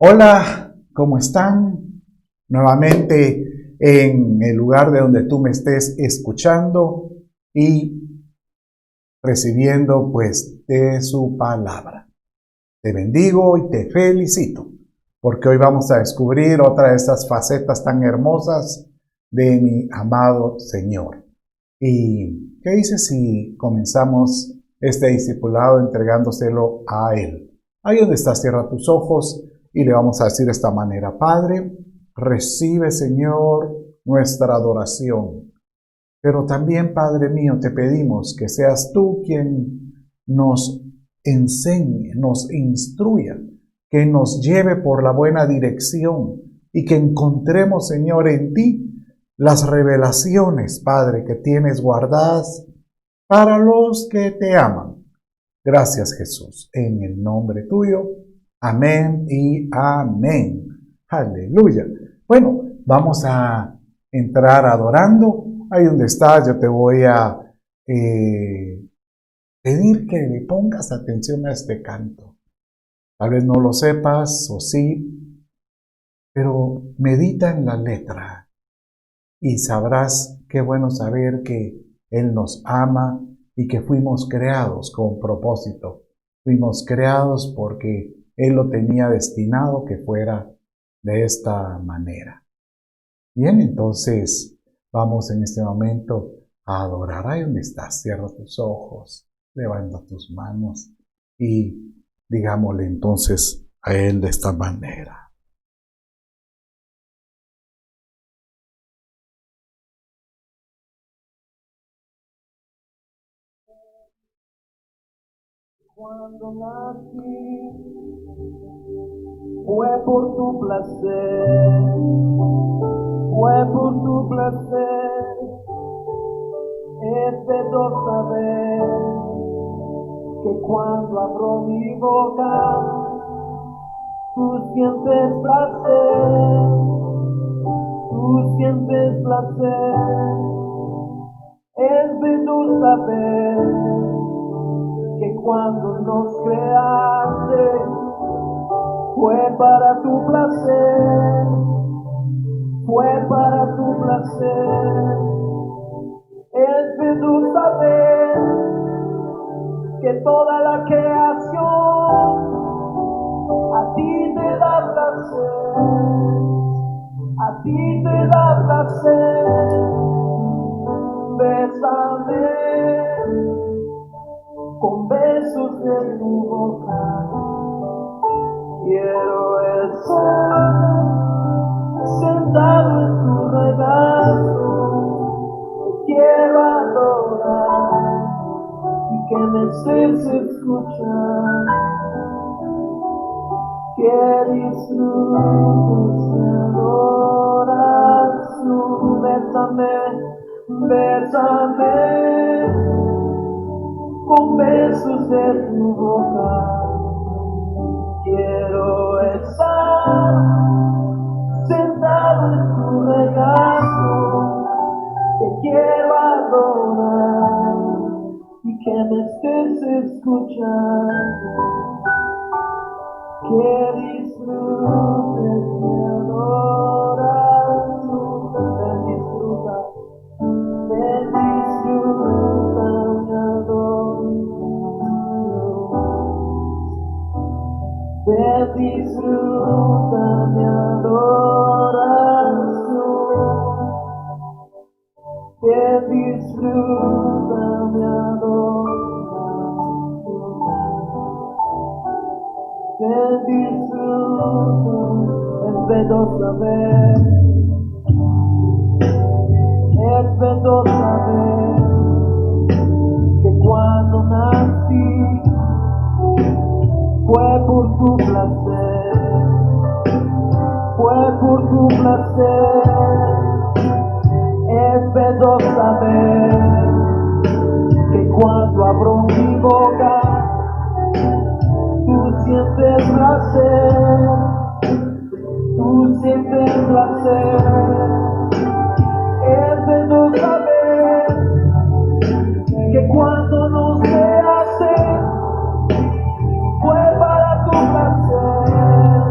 Hola, ¿cómo están? Nuevamente en el lugar de donde tú me estés escuchando y recibiendo pues de su palabra. Te bendigo y te felicito, porque hoy vamos a descubrir otra de esas facetas tan hermosas de mi amado Señor. ¿Y qué dices si comenzamos este discipulado entregándoselo a Él? Ahí donde estás, cierra tus ojos y le vamos a decir de esta manera: Padre, recibe, Señor, nuestra adoración. Pero también, Padre mío, te pedimos que seas tú quien nos enseñe, nos instruya, que nos lleve por la buena dirección y que encontremos, Señor, en ti las revelaciones, Padre, que tienes guardadas para los que te aman. Gracias, Jesús, en el nombre tuyo. Amén y amén. Aleluya. Bueno, vamos a entrar adorando. Ahí donde estás, yo te voy a pedir que le pongas atención a este canto. Tal vez no lo sepas o sí, pero medita en la letra y sabrás qué bueno saber que Él nos ama y que fuimos creados con propósito. Fuimos creados porque Él lo tenía destinado que fuera de esta manera. Bien, entonces vamos en este momento a adorar. Ahí donde estás, cierra tus ojos, levanta tus manos y digámosle entonces a Él de esta manera. Cuando nací fue por tu placer, fue por tu placer. Es de saber que cuando abro mi boca, tú sientes placer, tú sientes placer. Es de saber que cuando nos creaste fue para tu placer, fue para tu placer. Es de tu saber que toda la creación a ti te da placer, a ti te da placer. Bésame con besos de tu boca. Quiero estar sentado en tu regazo. Te quiero adorar y que me estés escuchando. Que disfrutes mi adoración. Bésame, bésame con besos de tu boca. Quiero estar sentado en tu regazo. Te quiero adorar y que me estés escuchando. Que disfrutes mi adoración. Ven, disfruta mi adoración. Ven, disfruta mi adoración. Ven, disfruta mi adoración. Ven, disfruta. Es bello saber, es bello saber que cuando nací fue por tu placer, fue por tu placer. Es bello saber que cuando abro mi boca, tú sientes placer, tú sientes placer. Es bello saber que cuando nos creaste fue para tu placer,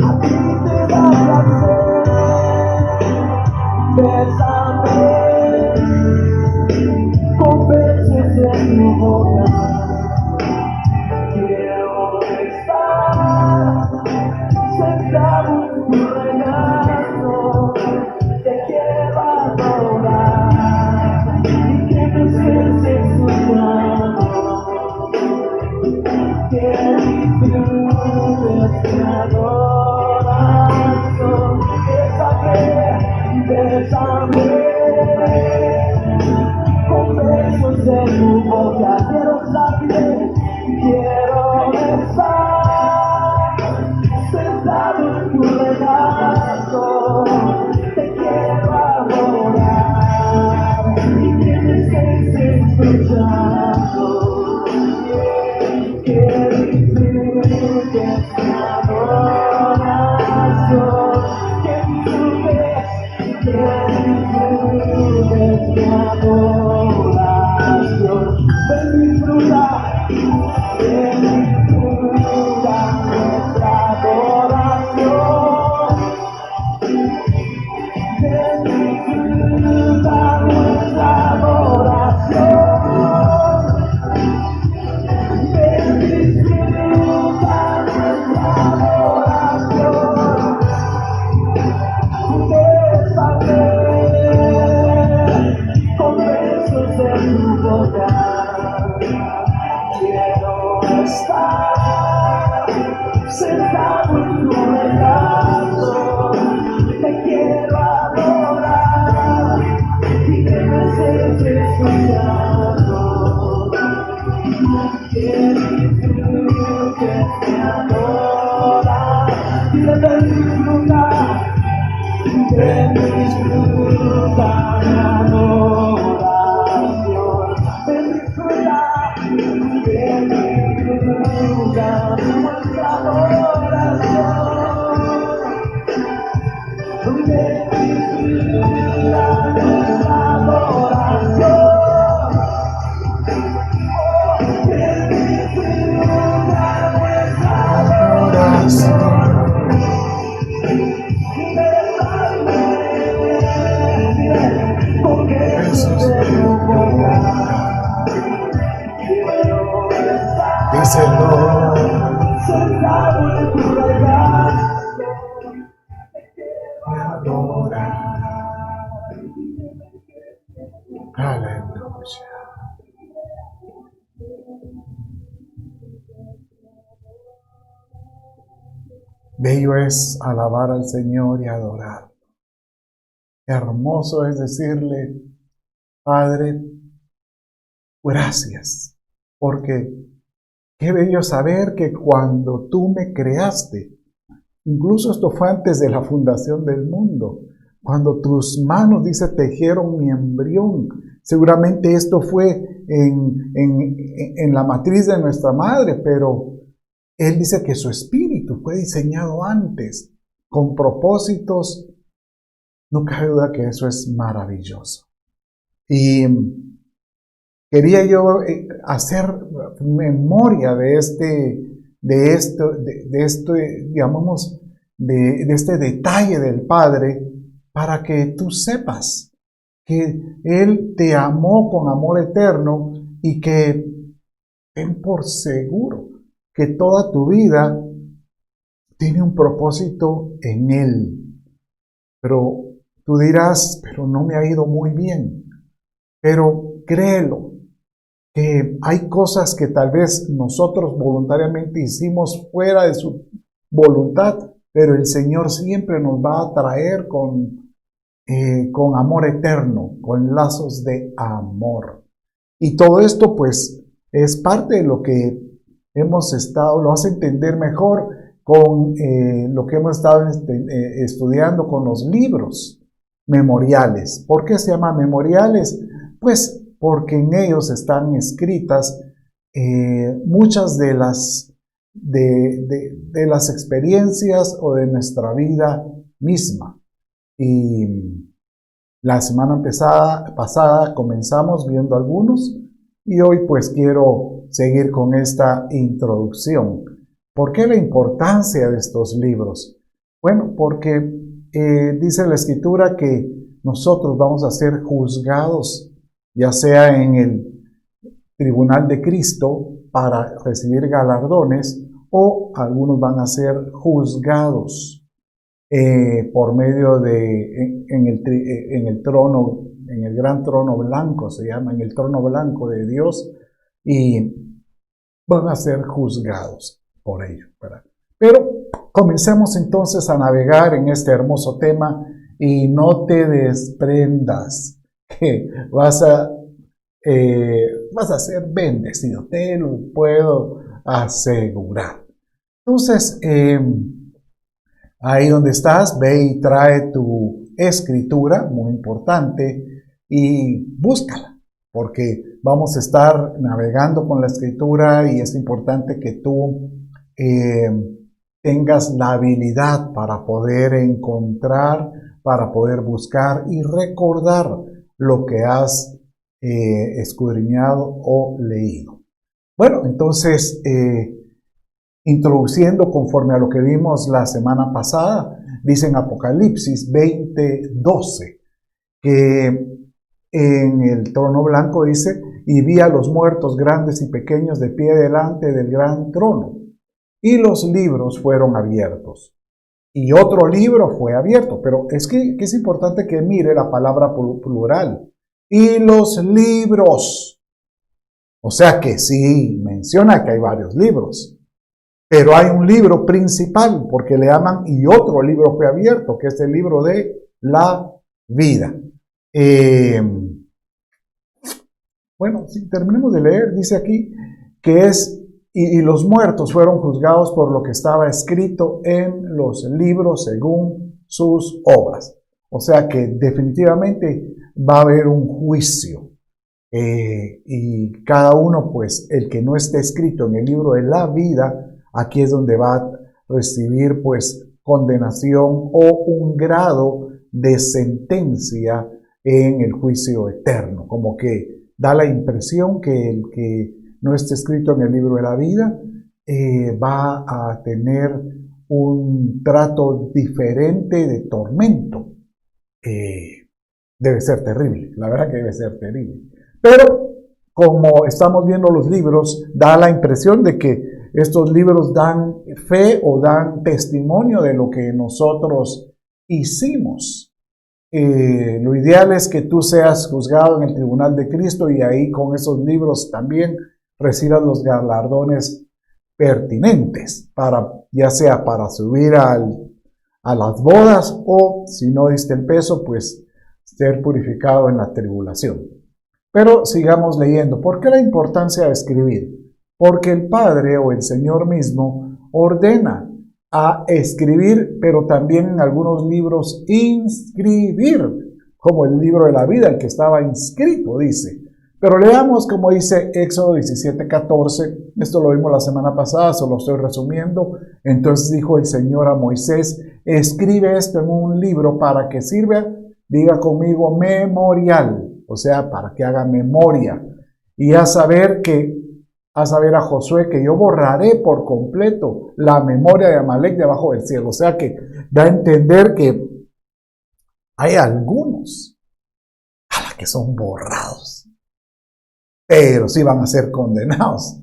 a ti te da placer, bésame con besos en tu boca. Quiero estar sentado en tu regazo, te quiero adorar y que me estés escuchando, que disfrutes mi adoración. Bésame con besos en tu boca. Quiero saber, quiero estar sentado en tu regazo, te quiero adorar y que me estés escuchando, que disfrutes mi adoración, que disfrutes mi adoración. Ven, disfruta nuestra adoración. Ven, disfruta nuestra adoración. Ven, disfruta nuestra adoración. Bésame con besos en tu boca. Quiero estar sentado en tu regazo, te quiero adorar y que me estés escuchando, que disfrutes mi adoración. Dile, ven, disfruta mi adoración. Ven, disfruta nuestra adoración. Ven, disfruta nuestra adoración. Ven, disfruta nuestra adoración. Porque Jesús de tu boca. Díselo. Sentado en tu regazo, Me adora. Aleluya. Bello es alabar al Señor y adorar. Hermoso es decirle, Padre, gracias, porque qué bello saber que cuando tú me creaste, incluso esto fue antes de la fundación del mundo, cuando tus manos, dice, tejieron mi embrión, seguramente esto fue en la matriz de nuestra madre, pero Él dice que su espíritu fue diseñado antes, con propósitos. No cabe duda que eso es maravilloso. Y quería yo hacer memoria de este detalle del Padre, para que tú sepas que Él te amó con amor eterno y que ten por seguro que toda tu vida tiene un propósito en Él. Pero tú dirás, pero no me ha ido muy bien. Pero créelo, que hay cosas que tal vez nosotros voluntariamente hicimos fuera de su voluntad, pero el Señor siempre nos va a traer con amor eterno, con lazos de amor. Y todo esto pues es parte de lo que lo hace entender mejor con lo que hemos estado estudiando con los libros memoriales. ¿Por qué se llama memoriales? Pues porque en ellos están escritas muchas de las experiencias o de nuestra vida misma. Y la semana pasada comenzamos viendo algunos y hoy pues quiero seguir con esta introducción. ¿Por qué la importancia de estos libros? Bueno, porque dice la Escritura que nosotros vamos a ser juzgados, ya sea en el tribunal de Cristo para recibir galardones, o algunos van a ser juzgados por medio de en el trono, en el gran trono blanco, se llama, en el trono blanco de Dios, y van a ser juzgados por ello, ¿verdad? Pero comencemos entonces a navegar en este hermoso tema y no te desprendas, que vas a ser bendecido, te lo puedo asegurar. Entonces, ahí donde estás, ve y trae tu escritura, muy importante, y búscala, porque vamos a estar navegando con la escritura y es importante que tú tengas la habilidad para poder encontrar, para poder buscar y recordar lo que has escudriñado o leído. Bueno, entonces, introduciendo conforme a lo que vimos la semana pasada, dice en Apocalipsis 20:12, que en el trono blanco dice, y vi a los muertos grandes y pequeños de pie delante del gran trono, y los libros fueron abiertos. Y otro libro fue abierto, pero es que es importante que mire la palabra plural. Y los libros. O sea que sí menciona que hay varios libros, pero hay un libro principal, porque le llaman, y otro libro fue abierto, que es el libro de la vida. Bueno, si terminemos de leer, dice aquí que es, y los muertos fueron juzgados por lo que estaba escrito en los libros según sus obras. O sea que definitivamente va a haber un juicio. Y cada uno, pues, el que no esté escrito en el libro de la vida, aquí es donde va a recibir, pues, condenación o un grado de sentencia en el juicio eterno. Como que da la impresión que el que no esté escrito en el libro de la vida va a tener un trato diferente de tormento. Debe ser terrible, la verdad que debe ser terrible. Pero como estamos viendo los libros, da la impresión de que estos libros dan fe o dan testimonio de lo que nosotros hicimos. Lo ideal es que tú seas juzgado en el tribunal de Cristo y ahí con esos libros también recibas los galardones pertinentes, ya sea para subir a las bodas o si no diste el peso, pues ser purificado en la tribulación. Pero sigamos leyendo. ¿Por qué la importancia de escribir? Porque el Padre o el Señor mismo ordena a escribir, pero también en algunos libros inscribir, como el libro de la vida, el que estaba inscrito, dice. Pero leamos como dice Éxodo 17:14, esto lo vimos la semana pasada, solo estoy resumiendo. Entonces dijo el Señor a Moisés, escribe esto en un libro para que sirva, diga conmigo, memorial, o sea, para que haga memoria. Y a saber a Josué que yo borraré por completo la memoria de Amalek debajo del cielo. O sea que da a entender que hay algunos que son borrados, pero sí van a ser condenados.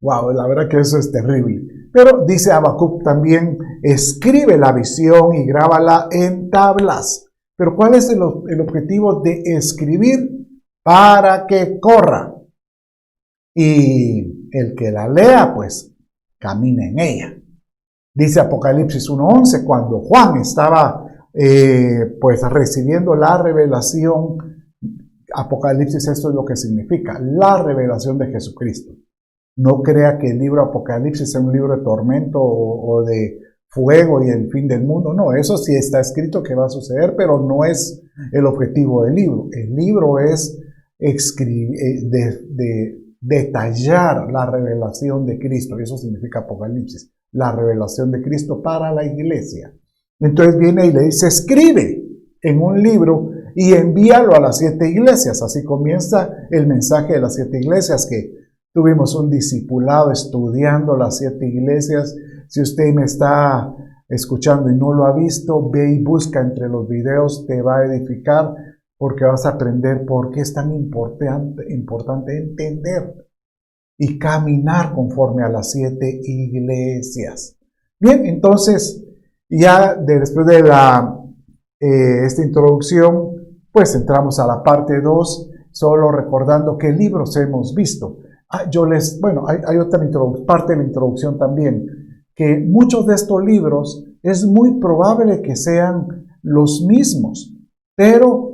Wow, la verdad que eso es terrible. Pero dice Habacuc también, escribe la visión y grábala en tablas. Pero ¿cuál es el objetivo de escribir? Para que corra. Y el que la lea, pues, camine en ella. Dice Apocalipsis 1:11, cuando Juan estaba, pues, recibiendo la revelación, Apocalipsis, esto es lo que significa, la revelación de Jesucristo. No crea que el libro Apocalipsis sea un libro de tormento o de fuego y el fin del mundo. No, eso sí está escrito que va a suceder, pero no es el objetivo del libro. El libro es detallar la revelación de Cristo. Eso significa Apocalipsis, la revelación de Cristo para la iglesia. Entonces viene y le dice, escribe en un libro y envíalo a las 7 iglesias. Así comienza el mensaje de las 7 iglesias, que Tuvimos un discipulado estudiando las 7 iglesias. Si usted me está escuchando y no lo ha visto, ve y busca entre los videos, te va a edificar porque vas a aprender por qué es tan importante entender y caminar conforme a las 7 iglesias. Bien, entonces, ya después de esta introducción, pues entramos a la parte 2, solo recordando qué libros hemos visto. Hay otra parte de la introducción también, que muchos de estos libros es muy probable que sean los mismos, pero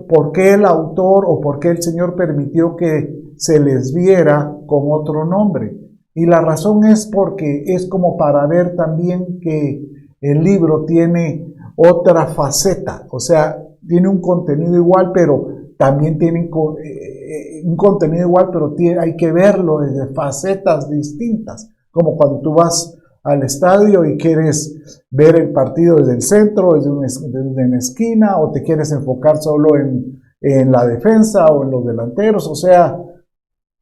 ¿por qué el autor o por qué el Señor permitió que se les viera con otro nombre? Y la razón es porque es como para ver también que el libro tiene otra faceta, o sea, tiene un contenido igual, pero también tiene un contenido igual, pero hay que verlo desde facetas distintas, como cuando tú vas al estadio y quieres ver el partido desde el centro, desde una esquina, o te quieres enfocar solo en la defensa o en los delanteros. O sea,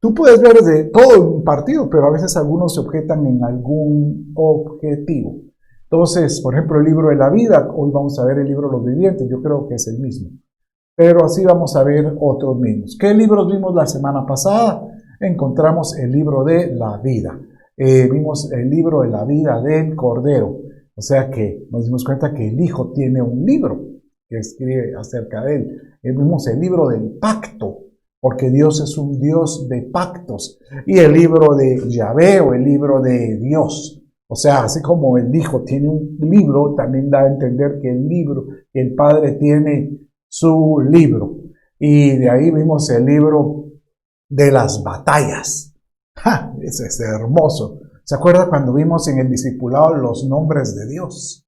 tú puedes ver de todo un partido, pero a veces algunos se objetan en algún objetivo. Entonces, por ejemplo, el libro de la vida, hoy vamos a ver el libro de los vivientes, yo creo que es el mismo, pero así vamos a ver otros mismos. ¿Qué libros vimos la semana pasada? Encontramos el libro de la vida. Vimos el libro de la vida del Cordero, o sea que nos dimos cuenta que el Hijo tiene un libro que escribe acerca de él. Vimos el libro del pacto, porque Dios es un Dios de pactos, y el libro de Yahvé o el libro de Dios. O sea, así como el Hijo tiene un libro, también da a entender que el Padre tiene su libro. Y de ahí vimos el libro de las batallas. ¡Ja! Ese es hermoso. ¿Se acuerda cuando vimos en el discipulado los nombres de Dios?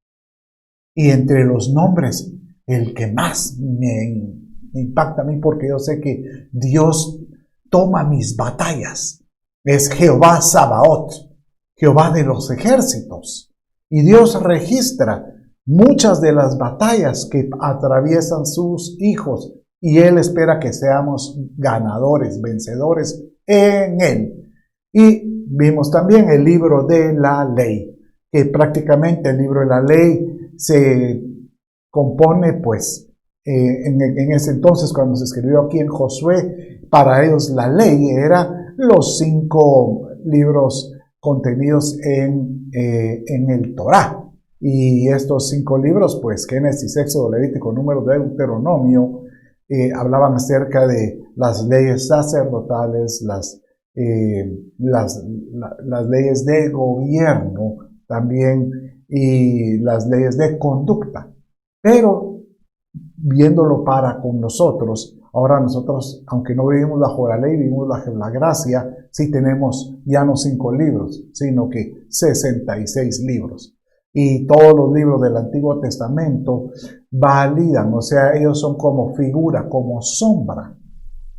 Y entre los nombres, el que más me impacta a mí, porque yo sé que Dios toma mis batallas, es Jehová Sabaoth, Jehová de los ejércitos. Y Dios registra muchas de las batallas que atraviesan sus hijos, y Él espera que seamos ganadores, vencedores en Él. Y vimos también el libro de la ley, que prácticamente el libro de la ley se compone, pues, en ese entonces, cuando se escribió aquí en Josué, para ellos la ley era los 5 libros contenidos en el Torá. Y estos 5 libros, pues, Génesis, Éxodo, Levítico, Números, Deuteronomio, hablaban acerca de las leyes sacerdotales, las leyes de gobierno también, y las leyes de conducta. Pero viéndolo para con nosotros, ahora nosotros, aunque no vivimos bajo la ley, vivimos bajo la gracia, sí tenemos ya no 5 libros, sino que 66 libros. Y todos los libros del Antiguo Testamento validan, o sea, ellos son como figura, como sombra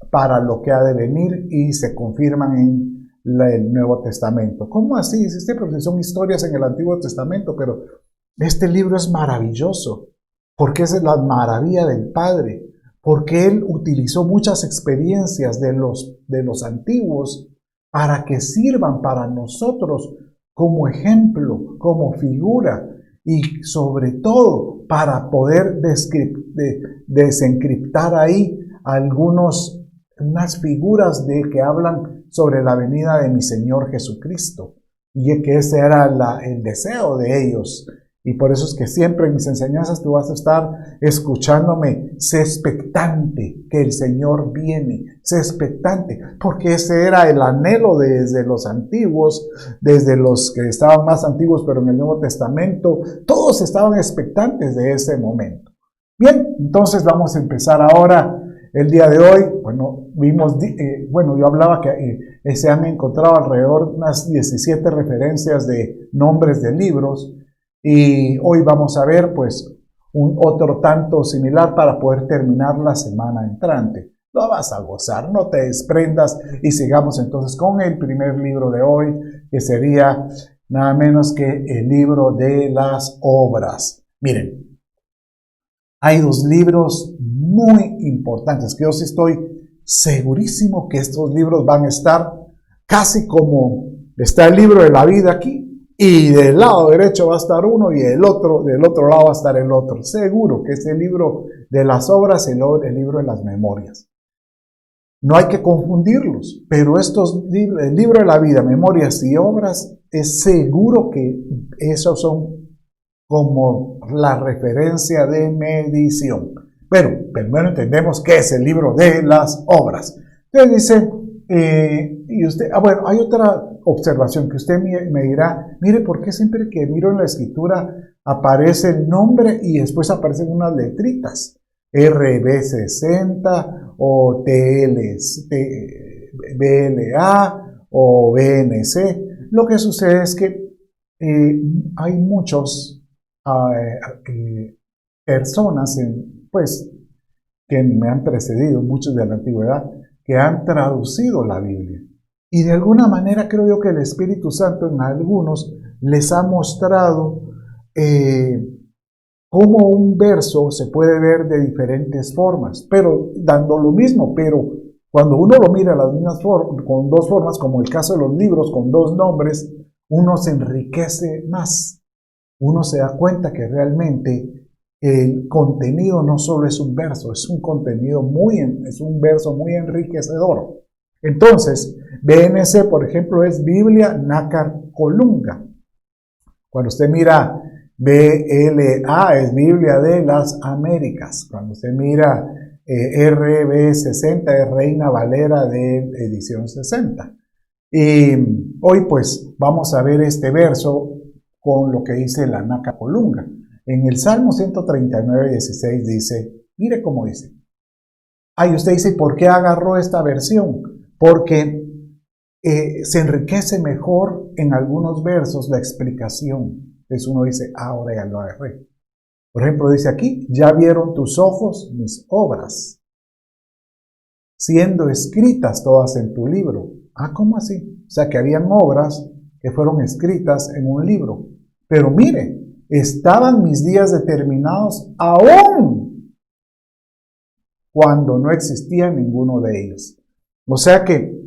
para lo que ha de venir, y se confirman en el Nuevo Testamento. ¿Cómo así? Dice, porque son historias en el Antiguo Testamento, pero este libro es maravilloso, porque es la maravilla del Padre, porque Él utilizó muchas experiencias de los antiguos para que sirvan para nosotros como ejemplo, como figura, y sobre todo para poder desencriptar ahí unas figuras que hablan sobre la venida de mi Señor Jesucristo, y que ese era el deseo de ellos. Y por eso es que siempre en mis enseñanzas tú vas a estar escuchándome: sé expectante que el Señor viene, sé expectante, porque ese era el anhelo desde los antiguos, desde los que estaban más antiguos, pero en el Nuevo Testamento, todos estaban expectantes de ese momento. Bien, entonces vamos a empezar ahora. El día de hoy, yo hablaba que se han encontrado alrededor de unas 17 referencias de nombres de libros, y hoy vamos a ver pues otro tanto similar para poder terminar la semana entrante. Lo vas a gozar, no te desprendas, y sigamos entonces con el primer libro de hoy, que sería nada menos que el libro de las obras. Miren, hay 2 libros muy importantes que yo sí estoy segurísimo que estos libros van a estar casi como está el libro de la vida aquí, y del lado derecho va a estar uno y del otro lado va a estar el otro. Seguro que es el libro de las obras, el libro de las memorias. No hay que confundirlos, pero el libro de la vida, memorias y obras, es seguro que esos son como la referencia de medición. Pero primero entendemos qué es el libro de las obras. Entonces dice, y usted, bueno, hay otra observación que usted me dirá, mire, ¿por qué siempre que miro en la escritura aparece el nombre y después aparecen unas letritas? RB60 o BLA o BNC. Lo que sucede es que hay muchos personas pues, que me han precedido, muchos de la antigüedad, que han traducido la Biblia. Y de alguna manera creo yo que el Espíritu Santo en algunos les ha mostrado cómo un verso se puede ver de diferentes formas, pero dando lo mismo, pero cuando uno lo mira las mismas con dos formas, como el caso de los libros con dos nombres, uno se enriquece más. Uno se da cuenta que realmente el contenido no solo es un verso, es un verso muy enriquecedor. Entonces, BNC, por ejemplo, es Biblia Nácar Colunga. Cuando usted mira BLA, es Biblia de las Américas. Cuando usted mira RB60, es Reina Valera de edición 60. Y hoy pues vamos a ver este verso con lo que dice la Nácar Colunga. En el Salmo 139:16 dice, mire cómo dice. Usted dice, ¿por qué agarró esta versión? Porque se enriquece mejor en algunos versos la explicación. Entonces uno dice, ahora ya lo agarré. Por ejemplo, dice aquí, ya vieron tus ojos mis obras, siendo escritas todas en tu libro. ¿Cómo así? O sea, que habían obras que fueron escritas en un libro. Pero mire, estaban mis días determinados aún cuando no existía ninguno de ellos. O sea que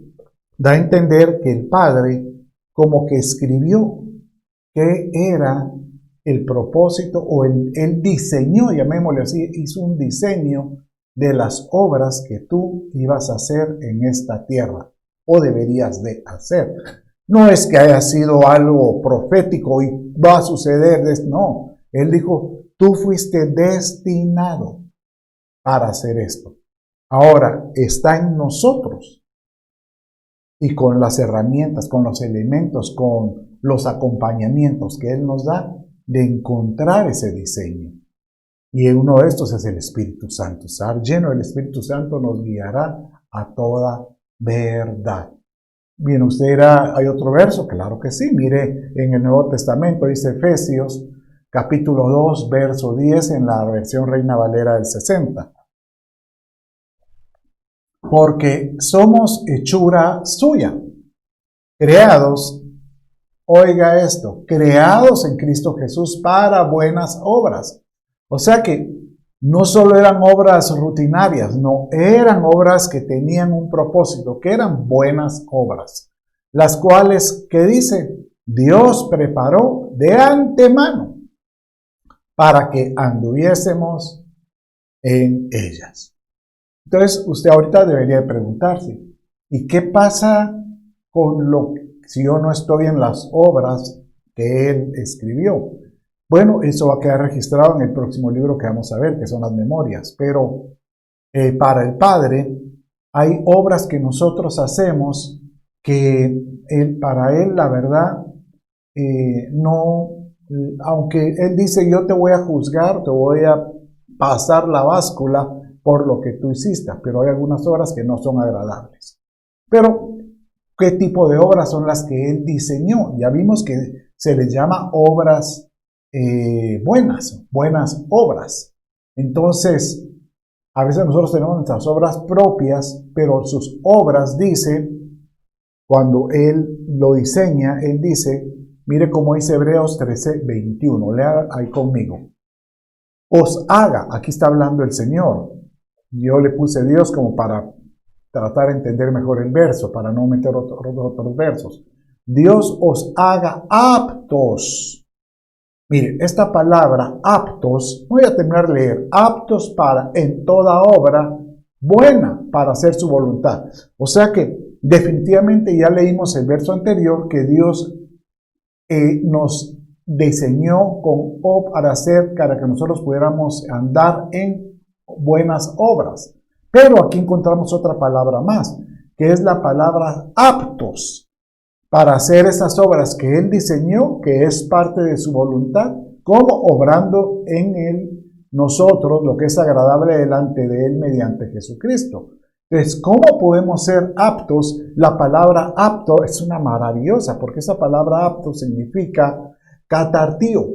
da a entender que el Padre como que escribió qué era el propósito, o él diseñó, llamémosle así, hizo un diseño de las obras que tú ibas a hacer en esta tierra, o deberías de hacer. No es que haya sido algo profético y va a suceder, no. Él dijo, tú fuiste destinado para hacer esto. Ahora, está en nosotros. Y con las herramientas, con los elementos, con los acompañamientos que Él nos da, de encontrar ese diseño. Y uno de estos es el Espíritu Santo. Estar lleno del Espíritu Santo nos guiará a toda verdad. Bien, usted dirá, ¿hay otro verso? Claro que sí. Mire, en el Nuevo Testamento dice Efesios, capítulo 2, verso 10, en la versión Reina Valera del 60. Porque somos hechura suya, creados, oiga esto, creados en Cristo Jesús para buenas obras. O sea que no solo eran obras rutinarias, no, eran obras que tenían un propósito, que eran buenas obras, las cuales, ¿qué dice? Dios preparó de antemano para que anduviésemos en ellas. Entonces, usted ahorita debería preguntarse, ¿y qué pasa si yo no estoy en las obras que Él escribió? Bueno, eso va a quedar registrado en el próximo libro que vamos a ver, que son las memorias. Pero para el Padre hay obras que nosotros hacemos que para Él, la verdad, no, aunque Él dice, yo te voy a juzgar, te voy a pasar la báscula por lo que tú hiciste, pero hay algunas obras que no son agradables. Pero, ¿qué tipo de obras son las que Él diseñó? Ya vimos que se les llama obras buenas obras. Entonces, a veces nosotros tenemos nuestras obras propias, pero sus obras, dice, cuando Él lo diseña, Él dice, mire cómo dice Hebreos 13:21, lea ahí conmigo. Os haga, aquí está hablando el Señor. Yo le puse Dios como para tratar de entender mejor el verso para no meter otros versos. Dios os haga aptos. Mire, esta palabra aptos, voy a terminar de leer, aptos para en toda obra buena para hacer su voluntad. O sea que definitivamente ya leímos el verso anterior que Dios nos diseñó para que nosotros pudiéramos andar en buenas obras. Pero aquí encontramos otra palabra más, que es la palabra aptos para hacer esas obras que Él diseñó, que es parte de su voluntad, como obrando en Él nosotros lo que es agradable delante de Él mediante Jesucristo. Entonces, ¿cómo podemos ser aptos? La palabra apto es una maravillosa, porque esa palabra apto significa catartío.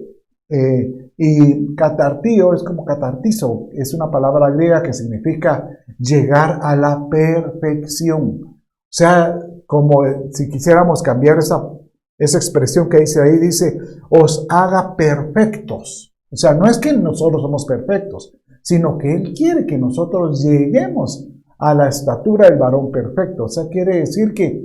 Y catartío es como catartizo, es una palabra griega que significa llegar a la perfección. O sea, como si quisiéramos cambiar esa expresión que dice ahí, dice, os haga perfectos. O sea, no es que nosotros somos perfectos, sino que Él quiere que nosotros lleguemos a la estatura del varón perfecto. O sea, quiere decir que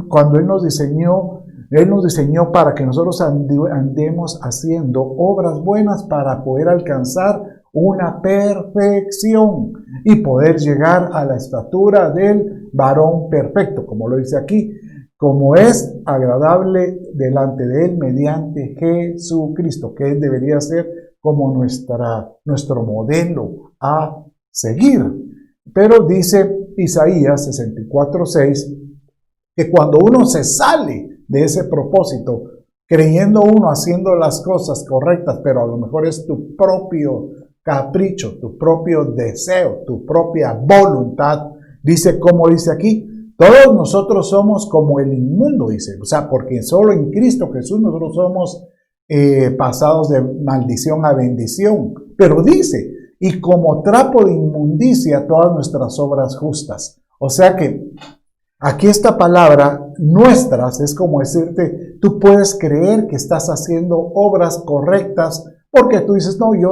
cuando Él nos diseñó para que nosotros andemos haciendo obras buenas para poder alcanzar una perfección y poder llegar a la estatura del varón perfecto, como lo dice aquí, como es agradable delante de Él mediante Jesucristo, que Él debería ser como nuestro modelo a seguir. Pero dice Isaías 64:6 que cuando uno se sale de ese propósito, creyendo uno haciendo las cosas correctas, pero a lo mejor es tu propio capricho, tu propio deseo, tu propia voluntad, dice, como dice aquí, todos nosotros somos como el inmundo, dice, o sea, porque solo en Cristo Jesús nosotros somos pasados de maldición a bendición, pero dice, y como trapo de inmundicia todas nuestras obras justas. O sea que aquí esta palabra, nuestras, es como decirte, tú puedes creer que estás haciendo obras correctas porque tú dices, no, yo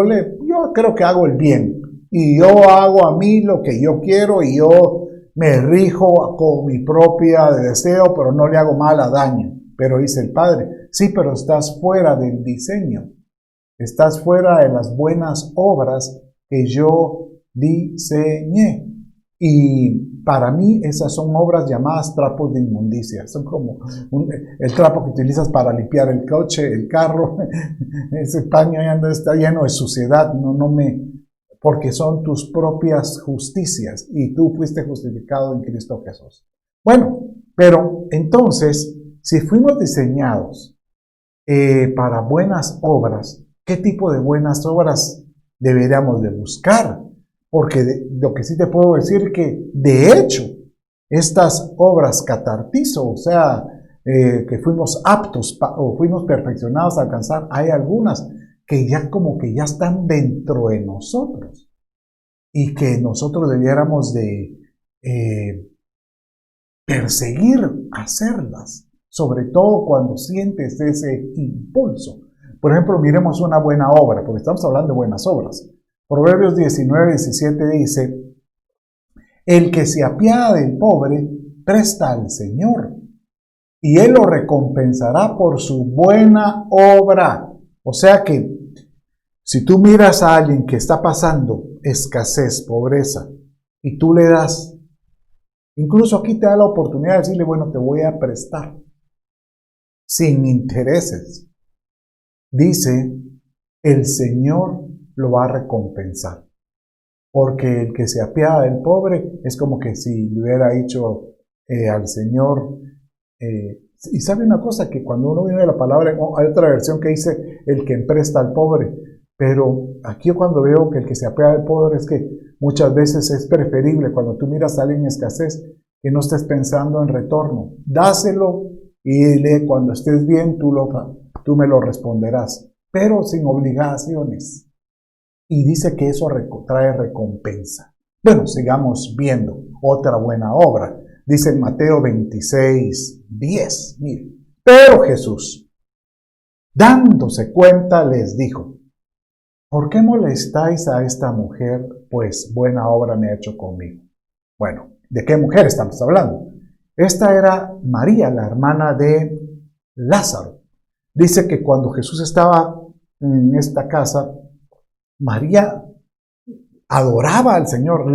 creo que hago el bien y yo hago a mí lo que yo quiero y yo me rijo con mi propia deseo, pero no le hago mal a daño. Pero dice el Padre, sí, pero estás fuera del diseño, estás fuera de las buenas obras que yo diseñé. Y para mí esas son obras llamadas trapos de inmundicia. Son como el trapo que utilizas para limpiar el coche, el carro. Ese paño ya está lleno de suciedad. Porque son tus propias justicias y tú fuiste justificado en Cristo Jesús. Bueno, pero entonces, si fuimos diseñados para buenas obras, ¿qué tipo de buenas obras deberíamos de buscar? Porque lo que sí te puedo decir es que, de hecho, estas obras catartizo, o sea, que fuimos aptos o fuimos perfeccionados a alcanzar, hay algunas que ya como que ya están dentro de nosotros y que nosotros debiéramos de perseguir hacerlas, sobre todo cuando sientes ese impulso. Por ejemplo, miremos una buena obra, porque estamos hablando de buenas obras. Proverbios 19:17 dice, el que se apiada del pobre, presta al Señor, y Él lo recompensará por su buena obra. O sea que, si tú miras a alguien que está pasando escasez, pobreza, y tú le das, incluso aquí te da la oportunidad de decirle, bueno, te voy a prestar, sin intereses. Dice, el Señor lo va a recompensar. Porque el que se apiada del pobre es como que si le hubiera dicho al Señor, y sabe una cosa, que cuando uno viene de la palabra, hay otra versión que dice el que empresta al pobre, pero aquí yo cuando veo que el que se apiada del pobre es que muchas veces es preferible cuando tú miras a alguien en escasez que no estés pensando en retorno, dáselo y dile, cuando estés bien tú me lo responderás, pero sin obligaciones. Y dice que eso trae recompensa. Bueno, sigamos viendo otra buena obra. Dice en Mateo 26:10. Mire, pero Jesús, dándose cuenta, les dijo, ¿por qué molestáis a esta mujer? Pues buena obra me ha hecho conmigo. Bueno, ¿de qué mujer estamos hablando? Esta era María, la hermana de Lázaro. Dice que cuando Jesús estaba en esta casa, María adoraba al Señor.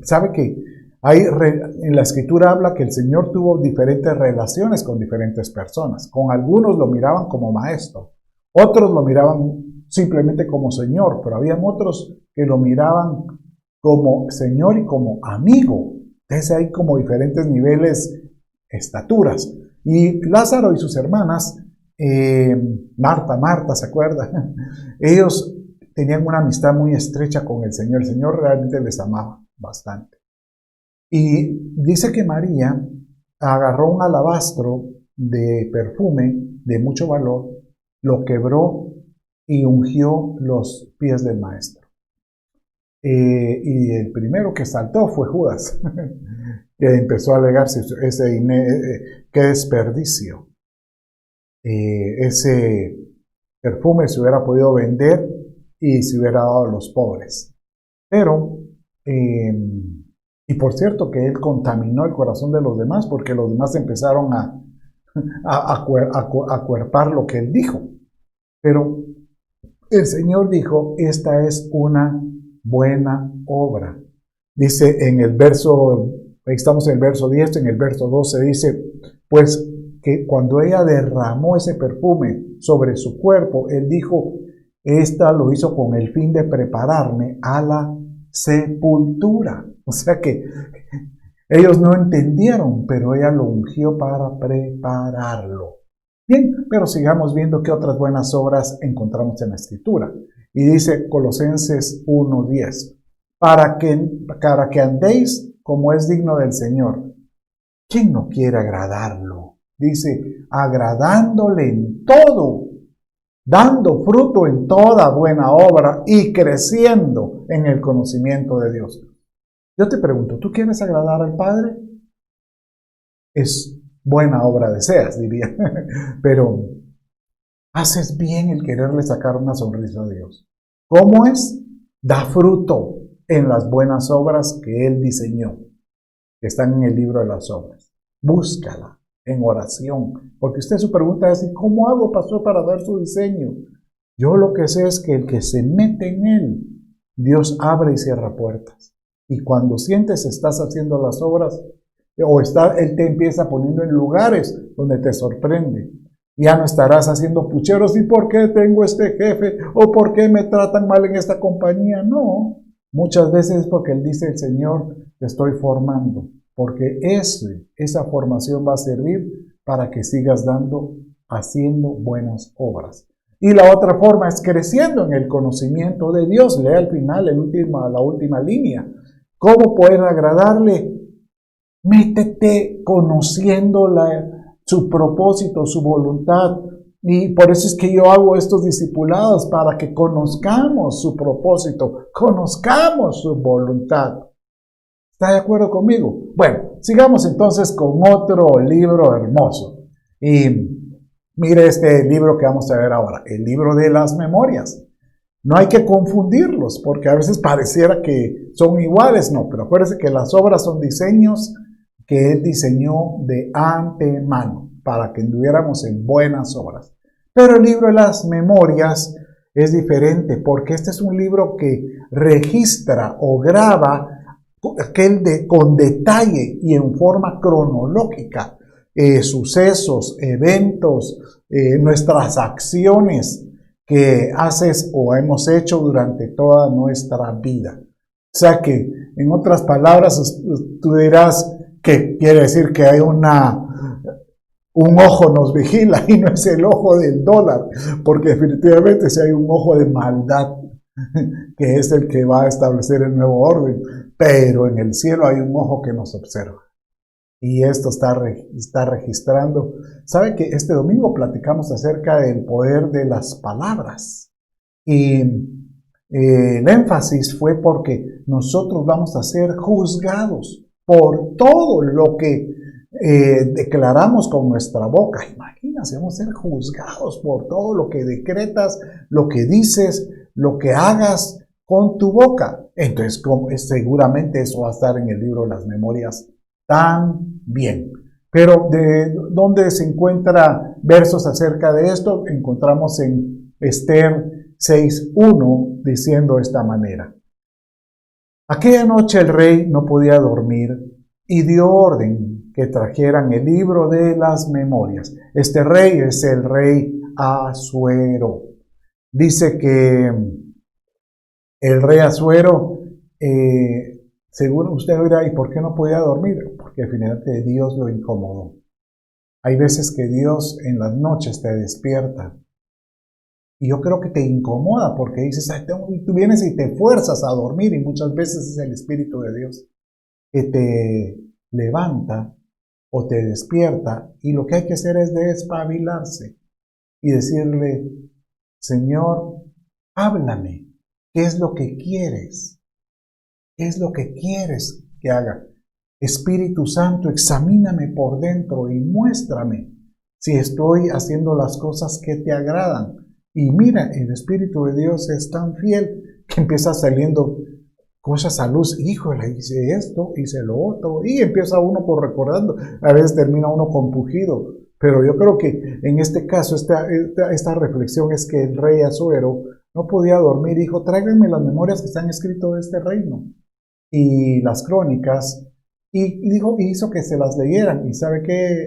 Sabe que en la escritura habla que el Señor tuvo diferentes relaciones con diferentes personas. Con algunos lo miraban como maestro, otros lo miraban simplemente como Señor, pero había otros que lo miraban como Señor y como amigo. Entonces hay como diferentes niveles, estaturas. Y Lázaro y sus hermanas, Marta, ¿se acuerda? Ellos tenían una amistad muy estrecha con el Señor. El Señor realmente les amaba bastante. Y dice que María agarró un alabastro de perfume de mucho valor, lo quebró y ungió los pies del maestro. Y el primero que saltó fue Judas, que empezó a alegarse qué desperdicio. Ese perfume se hubiera podido vender y se hubiera dado a los pobres. Pero, y por cierto que él contaminó el corazón de los demás, porque los demás empezaron a acuerpar lo que él dijo. Pero el Señor dijo, esta es una buena obra. Dice en el verso, estamos en el verso 10, en el verso 12 dice, pues que cuando ella derramó ese perfume sobre su cuerpo, él dijo, esta lo hizo con el fin de prepararme a la sepultura. O sea que ellos no entendieron, pero ella lo ungió para prepararlo. Bien, pero sigamos viendo qué otras buenas obras encontramos en la Escritura. Y dice Colosenses 1:10, para que andéis como es digno del Señor. ¿Quién no quiere agradarlo? Dice, agradándole en todo, dando fruto en toda buena obra y creciendo en el conocimiento de Dios. Yo te pregunto, ¿tú quieres agradar al Padre? Es buena obra deseas, diría. Pero haces bien el quererle sacar una sonrisa a Dios. ¿Cómo es? Da fruto en las buenas obras que Él diseñó, que están en el libro de las obras. Búscala en oración, porque usted su pregunta es, ¿cómo hago, pastor, para dar su diseño? Yo lo que sé es que el que se mete en Él, Dios abre y cierra puertas. Y cuando sientes estás haciendo las obras, Él te empieza poniendo en lugares donde te sorprende. Ya no estarás haciendo pucheros, ¿y por qué tengo este jefe? ¿O por qué me tratan mal en esta compañía? No, muchas veces es porque Él dice, el Señor, te estoy formando. Porque esa formación va a servir para que sigas haciendo buenas obras. Y la otra forma es creciendo en el conocimiento de Dios. Lea al final, la última línea. ¿Cómo poder agradarle? Métete conociendo su propósito, su voluntad. Y por eso es que yo hago estos discipulados, para que conozcamos su propósito, conozcamos su voluntad. ¿Está de acuerdo conmigo? Bueno, sigamos entonces con otro libro hermoso. Y mire este libro que vamos a ver ahora, el libro de las memorias. No hay que confundirlos, porque a veces pareciera que son iguales, no, pero acuérdense que las obras son diseños que Él diseñó de antemano, para que anduviéramos en buenas obras. Pero el libro de las memorias es diferente, porque este es un libro que registra o graba con detalle y en forma cronológica sucesos, eventos, nuestras acciones que haces o hemos hecho durante toda nuestra vida. O sea que, en otras palabras, tú dirás que quiere decir que hay un ojo nos vigila, y no es el ojo del dólar, porque definitivamente si hay un ojo de maldad, que es el que va a establecer el nuevo orden, pero en el cielo hay un ojo que nos observa. Y esto está registrando. ¿Sabe que este domingo platicamos acerca del poder de las palabras? Y el énfasis fue porque nosotros vamos a ser juzgados por todo lo que declaramos con nuestra boca. Imagínense, vamos a ser juzgados por todo lo que decretas, lo que dices, lo que hagas con tu boca. Entonces, seguramente eso va a estar en el libro de las memorias también. Pero ¿de dónde se encuentran versos acerca de esto? Encontramos en Esther 6:1 diciendo de esta manera: aquella noche el rey no podía dormir y dio orden que trajeran el libro de las memorias. Este rey es el rey Asuero. Dice que el rey Asuero, según usted dirá, ¿y por qué no podía dormir? Porque finalmente Dios lo incomodó. Hay veces que Dios en las noches te despierta. Y yo creo que te incomoda porque dices, tú vienes y te fuerzas a dormir, y muchas veces es el Espíritu de Dios que te levanta o te despierta, y lo que hay que hacer es despabilarse y decirle: Señor, háblame, ¿qué es lo que quieres? ¿Qué es lo que quieres que haga? Espíritu Santo, examíname por dentro y muéstrame si estoy haciendo las cosas que te agradan. Y mira, el Espíritu de Dios es tan fiel que empieza saliendo cosas a luz. Híjole, hice esto, hice lo otro, y empieza uno por recordando. A veces termina uno compungido. Pero yo creo que en este caso, esta reflexión es que el rey Asuero no podía dormir. Dijo: tráiganme las memorias que están escritas de este reino y las crónicas. Y dijo, hizo que se las leyeran. ¿Y sabe qué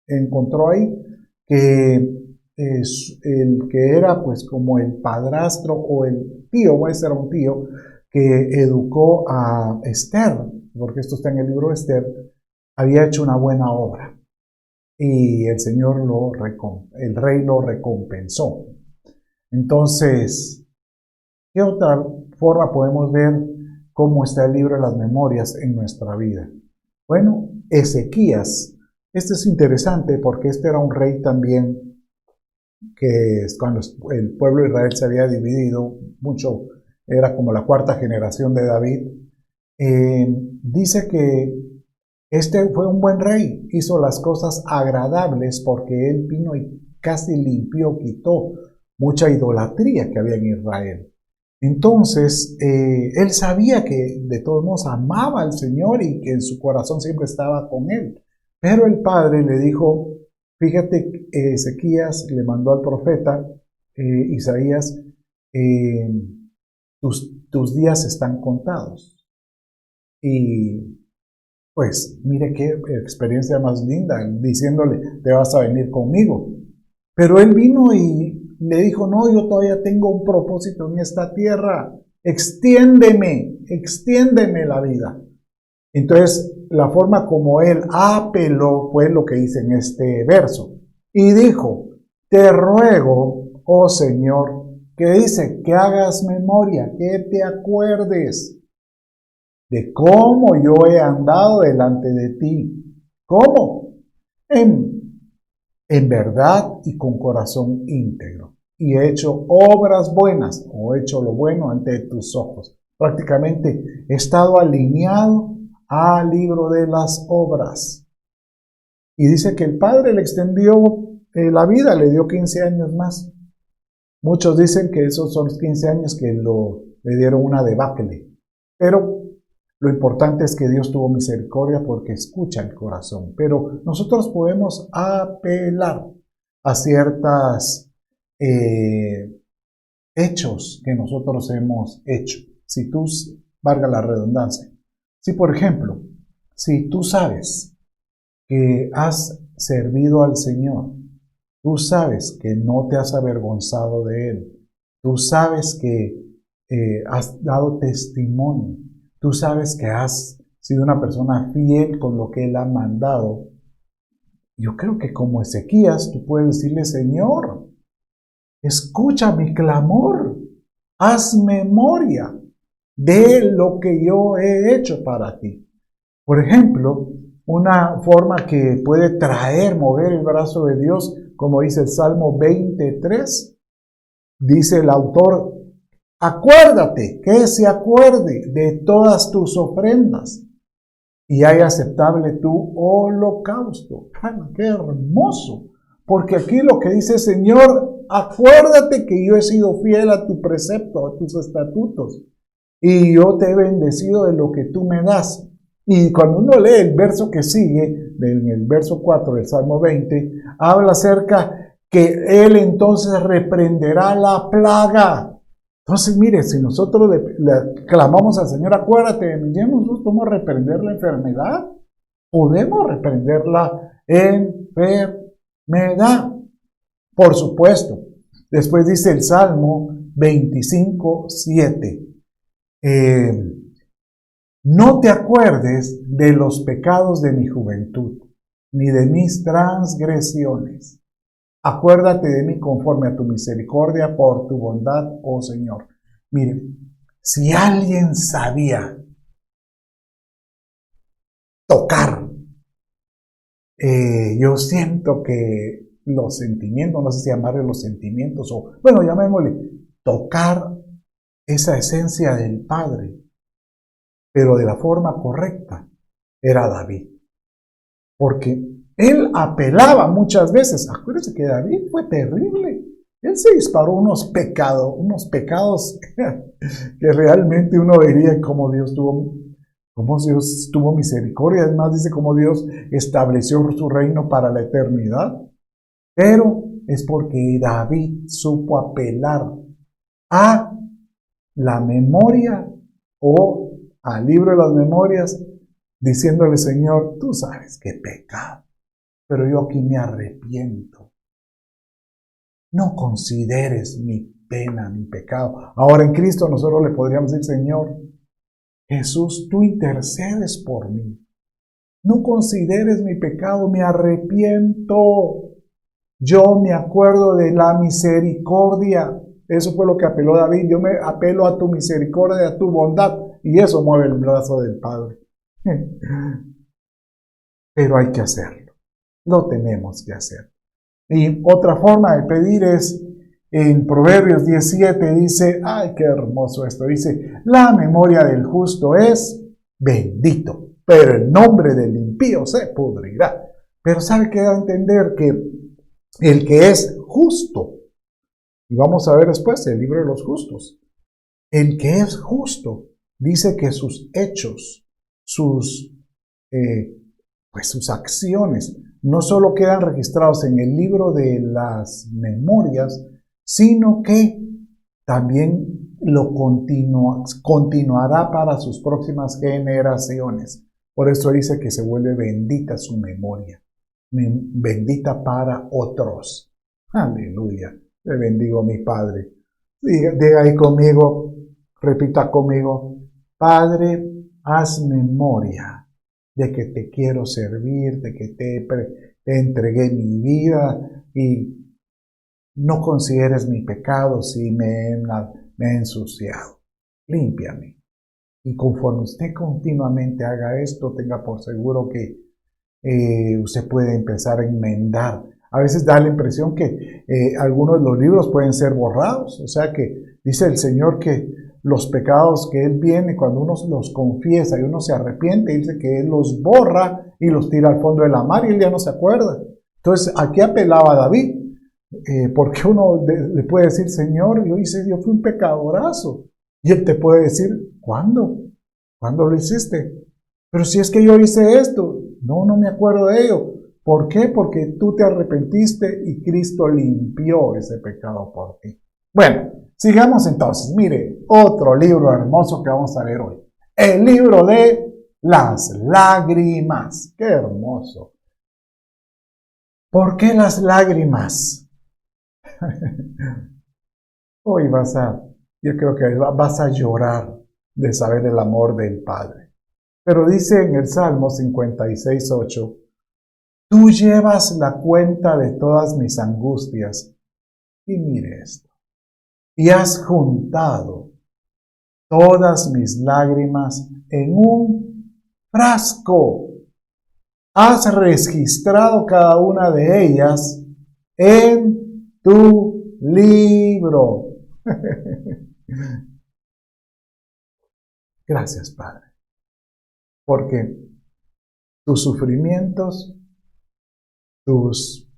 encontró ahí? Que el que era pues como el padrastro o el tío, ese era un tío que educó a Esther, porque esto está en el libro de Esther, había hecho una buena obra y el Señor el rey lo recompensó. Entonces, ¿qué otra forma podemos ver cómo está el libro de las memorias en nuestra vida? Bueno, Ezequías, este es interesante porque este era un rey también que cuando el pueblo de Israel se había dividido mucho, era como la cuarta generación de David. Dice que este fue un buen rey, hizo las cosas agradables porque él vino y casi limpió, quitó mucha idolatría que había en Israel. Entonces, él sabía que de todos modos amaba al Señor y que en su corazón siempre estaba con él. Pero el padre le dijo: fíjate, Ezequías le mandó al profeta Isaías, tus días están contados. Y pues mire qué experiencia más linda, diciéndole: te vas a venir conmigo. Pero él vino y le dijo: no, yo todavía tengo un propósito en esta tierra, extiéndeme la vida. Entonces, la forma como él apeló fue lo que dice en este verso. Y dijo: te ruego, oh Señor, que dice, que hagas memoria, que te acuerdes de cómo yo he andado delante de ti. ¿Cómo? En verdad y con corazón íntegro. Y he hecho obras buenas, o he hecho lo bueno ante tus ojos. Prácticamente he estado alineado al libro de las obras. Y dice que el padre le extendió la vida, le dio 15 años más. Muchos dicen que esos son los 15 años que le dieron una debacle. Pero lo importante es que Dios tuvo misericordia porque escucha el corazón. Pero nosotros podemos apelar a ciertos hechos que nosotros hemos hecho. Si tú, valga la redundancia, si por ejemplo, si tú sabes que has servido al Señor, tú sabes que no te has avergonzado de Él, tú sabes que has dado testimonio, tú sabes que has sido una persona fiel con lo que Él ha mandado, yo creo que como Ezequías tú puedes decirle: Señor, escucha mi clamor, haz memoria de lo que yo he hecho para ti. Por ejemplo, una forma que puede mover el brazo de Dios, como dice el Salmo 23, dice el autor: acuérdate, que se acuerde de todas tus ofrendas y haya aceptable tu holocausto. ¡Qué hermoso! Porque aquí lo que dice: Señor, acuérdate que yo he sido fiel a tu precepto, a tus estatutos. y yo te he bendecido de lo que tú me das. Y cuando uno lee el verso que sigue, en el verso 4 del Salmo 20, habla acerca que Él entonces reprenderá la plaga. Entonces, mire, si nosotros le clamamos al Señor, acuérdate de mí, nosotros podemos reprender la enfermedad, podemos reprender la enfermedad, por supuesto. Después dice el Salmo 25:7. No te acuerdes de los pecados de mi juventud, ni de mis transgresiones. Acuérdate de mí conforme a tu misericordia, por tu bondad, oh Señor. Miren, si alguien sabía tocar, yo siento que los sentimientos, no sé si llamarle los sentimientos, o bueno, llamémosle, tocar esa esencia del Padre, pero de la forma correcta, era David. Porque él apelaba muchas veces. Acuérdense que David fue terrible. Él se disparó unos pecados que realmente uno diría cómo Dios tuvo misericordia. Además dice cómo Dios estableció su reino para la eternidad. Pero es porque David supo apelar a la memoria o al libro de las memorias, diciéndole, Señor, tú sabes qué pecado, pero yo aquí me arrepiento. No consideres mi pena, mi pecado. Ahora en Cristo nosotros le podríamos decir, Señor, Jesús, tú intercedes por mí. No consideres mi pecado, me arrepiento. Yo me acuerdo de la misericordia. Eso fue lo que apeló David. Yo me apelo a tu misericordia, a tu bondad. Y eso mueve el brazo del Padre. Pero hay que hacerlo. Lo tenemos que hacer. Y otra forma de pedir es, en Proverbios 17 dice, ay, qué hermoso esto, dice, la memoria del justo es bendito, pero el nombre del impío se pudrirá. Pero ¿sabe qué da a entender? Que el que es justo, y vamos a ver después el libro de los justos, el que es justo dice que sus hechos, sus acciones, no solo quedan registrados en el libro de las memorias, sino que también lo continuará para sus próximas generaciones. Por eso dice que se vuelve bendita su memoria, bendita para otros. Aleluya. Le bendigo, mi Padre. Diga ahí conmigo, repita conmigo, Padre, haz memoria de que te quiero servir, de que te entregué mi vida y no consideres mi pecado si me he ensuciado. Límpiame. Y conforme usted continuamente haga esto, tenga por seguro que usted puede empezar a enmendar. A veces da la impresión que algunos de los libros pueden ser borrados. O sea que dice el Señor que los pecados que Él viene, cuando uno los confiesa y uno se arrepiente, dice que Él los borra y los tira al fondo de la mar y Él ya no se acuerda. Entonces, aquí apelaba David, porque uno le puede decir, Señor, yo fui un pecadorazo. Y Él te puede decir, ¿cuándo? ¿Cuándo lo hiciste? Pero si es que yo hice esto, no me acuerdo de ello. ¿Por qué? Porque tú te arrepentiste y Cristo limpió ese pecado por ti. Bueno, sigamos entonces. Mire, otro libro hermoso que vamos a ver hoy. El libro de las lágrimas. ¡Qué hermoso! ¿Por qué las lágrimas? Hoy yo creo que vas a llorar de saber el amor del Padre. Pero dice en el Salmo 56:8, tú llevas la cuenta de todas mis angustias. Y mire esto. Y has juntado todas mis lágrimas en un frasco. Has registrado cada una de ellas en tu libro. Gracias, Padre. Porque tus sufrimientos, los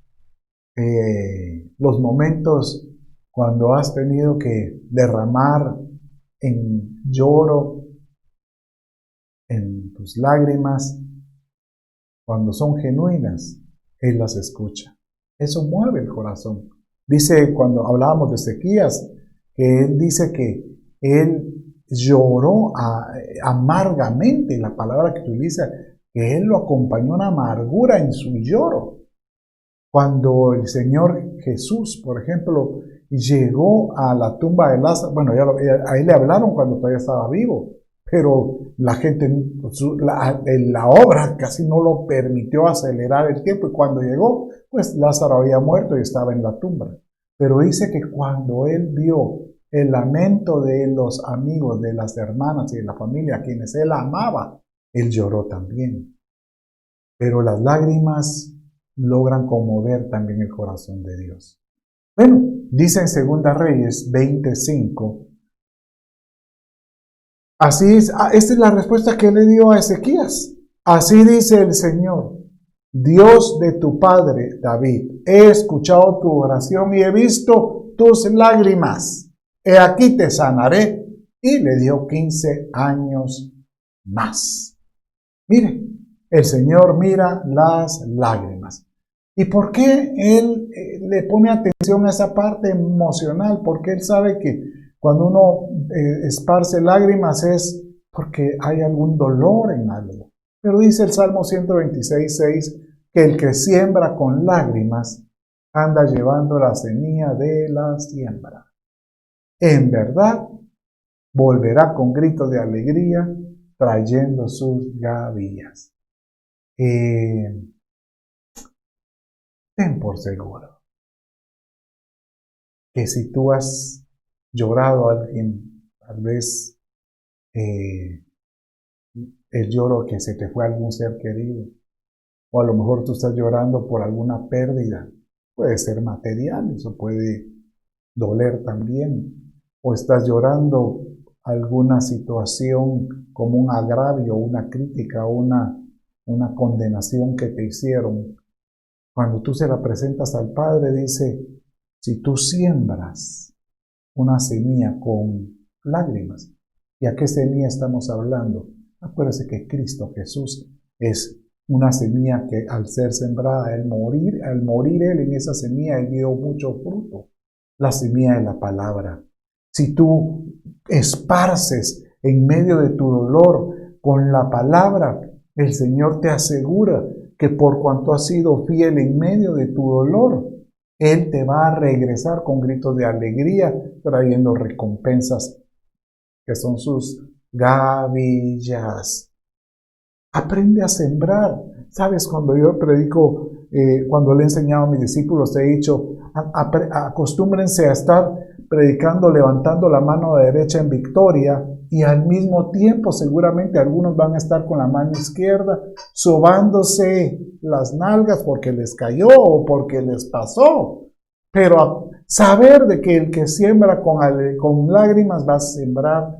momentos cuando has tenido que derramar en lloro, en tus lágrimas, cuando son genuinas, Él las escucha. Eso mueve el corazón. Dice, cuando hablábamos de Ezequías, que él dice que él lloró amargamente, la palabra que utiliza, que él lo acompañó una amargura en su lloro. Cuando el Señor Jesús, por ejemplo, llegó a la tumba de Lázaro, bueno, ahí le hablaron cuando todavía estaba vivo, pero la gente, la obra casi no lo permitió acelerar el tiempo, y cuando llegó, pues Lázaro había muerto y estaba en la tumba. Pero dice que cuando él vio el lamento de los amigos, de las hermanas y de la familia, a quienes él amaba, él lloró también. Pero las lágrimas logran conmover también el corazón de Dios. Bueno, dice en 2 Reyes 25, así es, esta es la respuesta que le dio a Ezequías. Así dice el Señor, Dios de tu padre David, he escuchado tu oración y he visto tus lágrimas. He aquí te sanaré. Y le dio 15 años más. Mire, el Señor mira las lágrimas. ¿Y por qué Él le pone atención a esa parte emocional? Porque Él sabe que cuando uno esparce lágrimas es porque hay algún dolor en algo. Pero dice el Salmo 126:6 que el que siembra con lágrimas anda llevando la semilla de la siembra. En verdad, volverá con gritos de alegría trayendo sus gavillas. Ten por seguro que si tú has llorado a alguien, tal vez el lloro que se te fue a algún ser querido, o a lo mejor tú estás llorando por alguna pérdida, puede ser material, eso puede doler también, o estás llorando alguna situación como un agravio, una crítica, una condenación que te hicieron. Cuando tú se la presentas al Padre, dice, si tú siembras una semilla con lágrimas, ¿y a qué semilla estamos hablando? Acuérdese que Cristo Jesús es una semilla que al ser sembrada, al morir Él en esa semilla, Él dio mucho fruto. La semilla de la palabra. Si tú esparces en medio de tu dolor con la palabra, el Señor te asegura que por cuanto has sido fiel en medio de tu dolor, Él te va a regresar con gritos de alegría, trayendo recompensas que son sus gavillas. Aprende a sembrar. Sabes, cuando yo predico, cuando le he enseñado a mis discípulos, he dicho, acostúmbrense a estar predicando, levantando la mano derecha en victoria, y al mismo tiempo seguramente algunos van a estar con la mano izquierda sobándose las nalgas porque les cayó o porque les pasó. Pero saber de que el que siembra con lágrimas va a sembrar,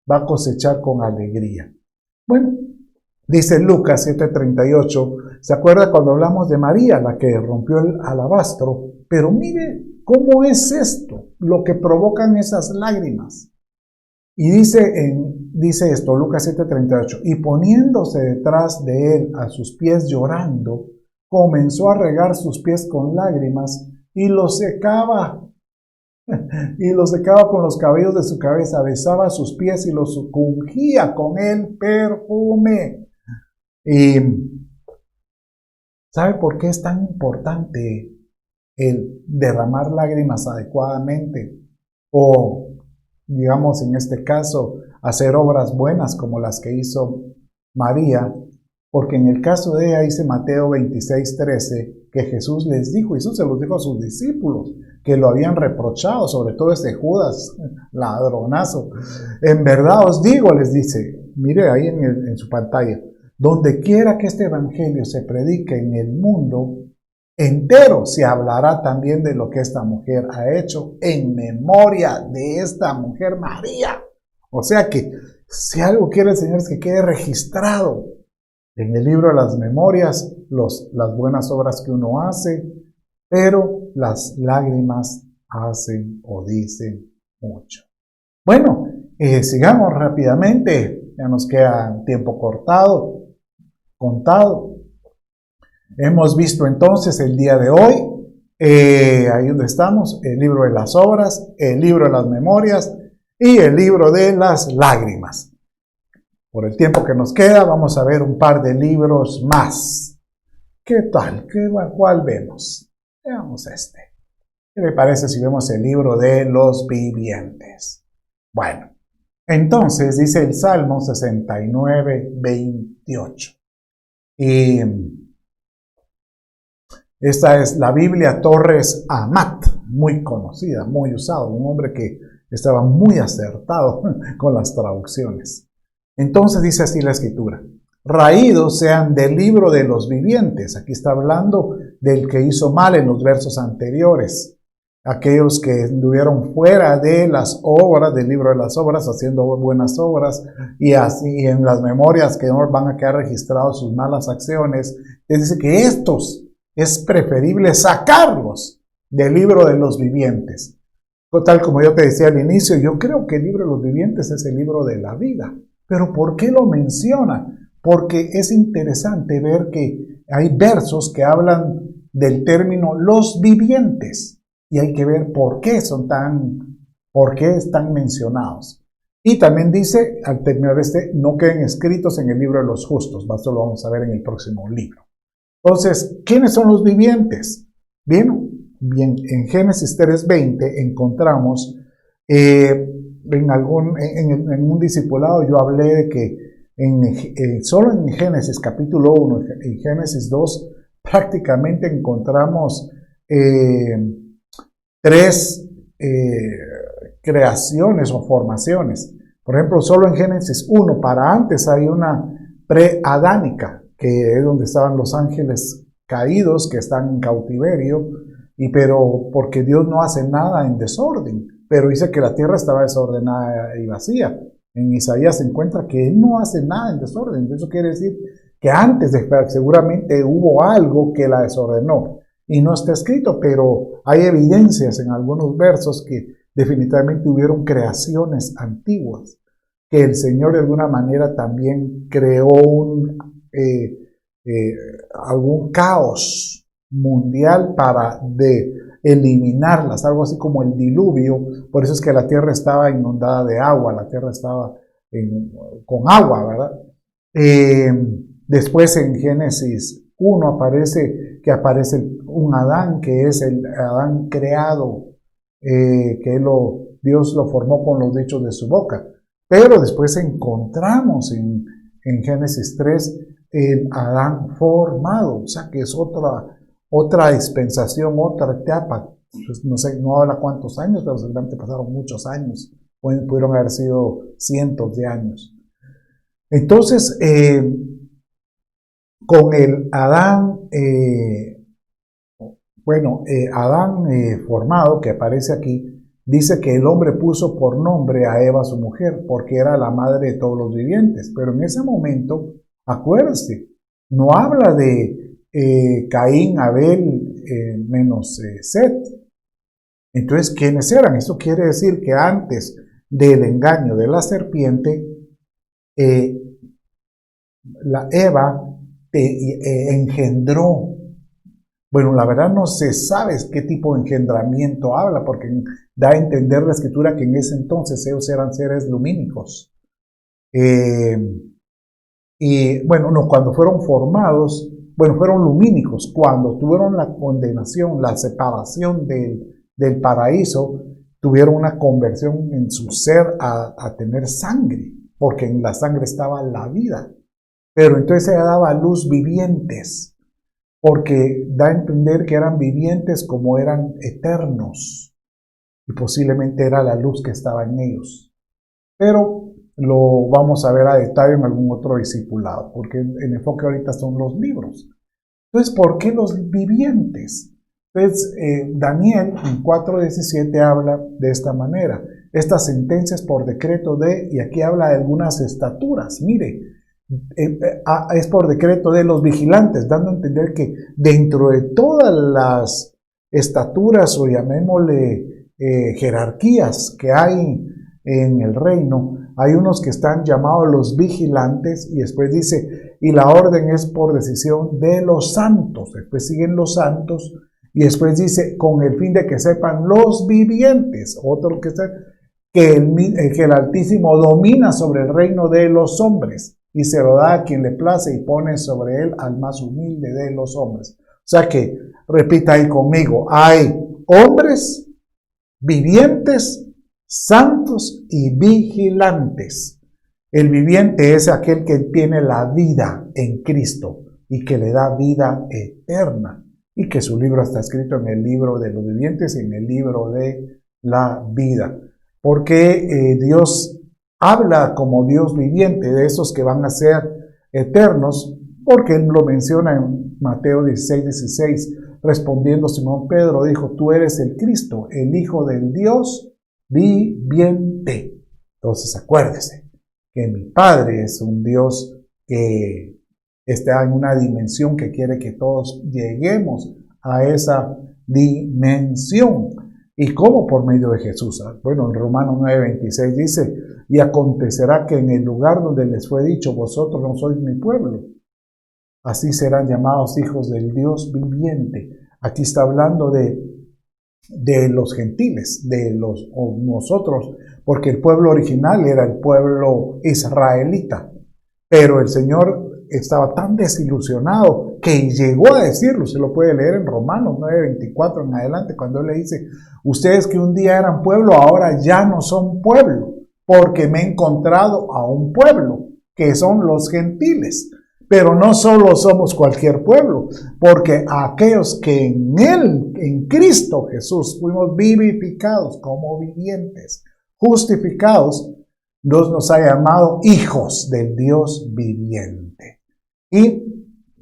va a cosechar con alegría. Bueno, dice Lucas 7:38, ¿se acuerda cuando hablamos de María, la que rompió el alabastro? Pero mire cómo es esto, lo que provocan esas lágrimas. Y dice esto, Lucas 7:38, y poniéndose detrás de él a sus pies llorando, comenzó a regar sus pies con lágrimas y los secaba. Y los secaba con los cabellos de su cabeza, besaba sus pies y los ungía con el perfume. Y ¿sabe por qué es tan importante el derramar lágrimas adecuadamente? O, digamos, en este caso, hacer obras buenas como las que hizo María, porque en el caso de ella dice Mateo 26:13 que Jesús les dijo, Jesús se los dijo a sus discípulos, que lo habían reprochado, sobre todo ese Judas, ladronazo. En verdad os digo, les dice, mire ahí en su pantalla, donde quiera que este evangelio se predique en el mundo entero, se hablará también de lo que esta mujer ha hecho en memoria de esta mujer María. O sea que si algo quiere el Señor es que quede registrado en el libro de las memorias las buenas obras que uno hace, pero las lágrimas hacen o dicen mucho. Bueno, Sigamos rápidamente, ya nos queda tiempo contado. Hemos visto entonces el día de hoy, ahí donde estamos, el libro de las obras, el libro de las memorias y el libro de las lágrimas. Por el tiempo que nos queda, vamos a ver un par de libros más. ¿Qué tal? ¿Cuál vemos? Veamos este. ¿Qué le parece si vemos el libro de los vivientes? Bueno, entonces dice el Salmo 69, 28. Y esta es la Biblia Torres Amat, muy conocida, muy usada, un hombre que estaba muy acertado con las traducciones. Entonces dice así la escritura: raídos sean del libro de los vivientes. Aquí está hablando del que hizo mal en los versos anteriores. Aquellos que estuvieron fuera de las obras, del libro de las obras, haciendo buenas obras, y así en las memorias que no van a quedar registrados sus malas acciones. Les dice que estos es preferible sacarlos del libro de los vivientes. Tal como yo te decía al inicio, yo creo que el libro de los vivientes es el libro de la vida. Pero ¿por qué lo menciona? Porque es interesante ver que hay versos que hablan del término los vivientes y hay que ver por qué están mencionados. Y también dice, al terminar no queden escritos en el libro de los justos. Esto lo vamos a ver en el próximo libro. Entonces, ¿quiénes son los vivientes? Bien, en Génesis 3:20 encontramos en un discipulado yo hablé de que solo en Génesis capítulo 1 y Génesis 2 prácticamente encontramos tres creaciones o formaciones. Por ejemplo, solo en Génesis 1, para antes hay una pre-adánica, que es donde estaban los ángeles caídos que están en cautiverio, pero porque Dios no hace nada en desorden, pero dice que la tierra estaba desordenada y vacía. En Isaías se encuentra que Él no hace nada en desorden. Eso quiere decir que antes seguramente hubo algo que la desordenó. Y no está escrito, pero hay evidencias en algunos versos que definitivamente hubieron creaciones antiguas, que el Señor de alguna manera también creó algún caos mundial para eliminarlas, algo así como el diluvio. Por eso es que la tierra estaba inundada de agua, la tierra estaba con agua, ¿verdad? Después en Génesis 1 aparece un Adán, que es el Adán creado, que Dios lo formó con los dichos de su boca. Pero después encontramos en Génesis 3 el Adán formado, o sea que es otra dispensación, otra etapa. Pues no sé, no habla cuántos años, pero seguramente pasaron muchos años, pudieron haber sido cientos de años. Entonces, con el Adán, Adán formado, que aparece aquí, dice que el hombre puso por nombre a Eva, su mujer, porque era la madre de todos los vivientes. Pero en ese momento, acuérdense, no habla de Caín, Abel, menos Set. Entonces, ¿quiénes eran? Esto quiere decir que antes del engaño de la serpiente, la Eva engendró. Bueno, la verdad no se sabe qué tipo de engendramiento habla, porque da a entender la escritura que en ese entonces ellos eran seres lumínicos. Y bueno, no, cuando fueron formados, fueron lumínicos. Cuando tuvieron la condenación, la separación del paraíso, tuvieron una conversión en su ser a tener sangre, porque en la sangre estaba la vida. Pero entonces ella daba a luz vivientes, porque da a entender que eran vivientes como eran eternos, y posiblemente era la luz que estaba en ellos. Pero lo vamos a ver a detalle en algún otro discipulado, porque el enfoque ahorita son los libros. Entonces, ¿por qué los vivientes? Pues Daniel en 4:17 habla de esta manera: estas sentencias por decreto y aquí habla de algunas estaturas. Mire, es por decreto de los vigilantes, dando a entender que dentro de todas las estaturas, o llamémosle jerarquías que hay en el reino, hay unos que están llamados los vigilantes, y después dice, y la orden es por decisión de los santos. Después siguen los santos, y después dice, con el fin de que sepan los vivientes, otro que el Altísimo domina sobre el reino de los hombres, y se lo da a quien le place y pone sobre él al más humilde de los hombres. O sea que, repita ahí conmigo, hay hombres, vivientes, santos y vigilantes. El viviente es aquel que tiene la vida en Cristo y que le da vida eterna, y que su libro está escrito en el libro de los vivientes y en el libro de la vida. Porque Dios habla como Dios viviente de esos que van a ser eternos, porque Él lo menciona en Mateo 16:16. Respondiendo Simón Pedro dijo, tú eres el Cristo, el Hijo del Dios viviente. Entonces acuérdese que mi Padre es un Dios que está en una dimensión que quiere que todos lleguemos a esa dimensión. ¿Y cómo? Por medio de Jesús. Bueno, en Romanos 9:26 dice, y acontecerá que en el lugar donde les fue dicho, vosotros no sois mi pueblo, así serán llamados hijos del Dios viviente. Aquí está hablando de los gentiles, o nosotros, porque el pueblo original era el pueblo israelita. Pero el Señor estaba tan desilusionado que llegó a decirlo. Se lo puede leer en Romanos 9:24 en adelante, cuando Él le dice, ustedes que un día eran pueblo, ahora ya no son pueblo, porque me he encontrado a un pueblo, que son los gentiles. Pero no solo somos cualquier pueblo, porque aquellos que en Él, en Cristo Jesús, fuimos vivificados como vivientes, justificados, Dios nos ha llamado hijos del Dios viviente. Y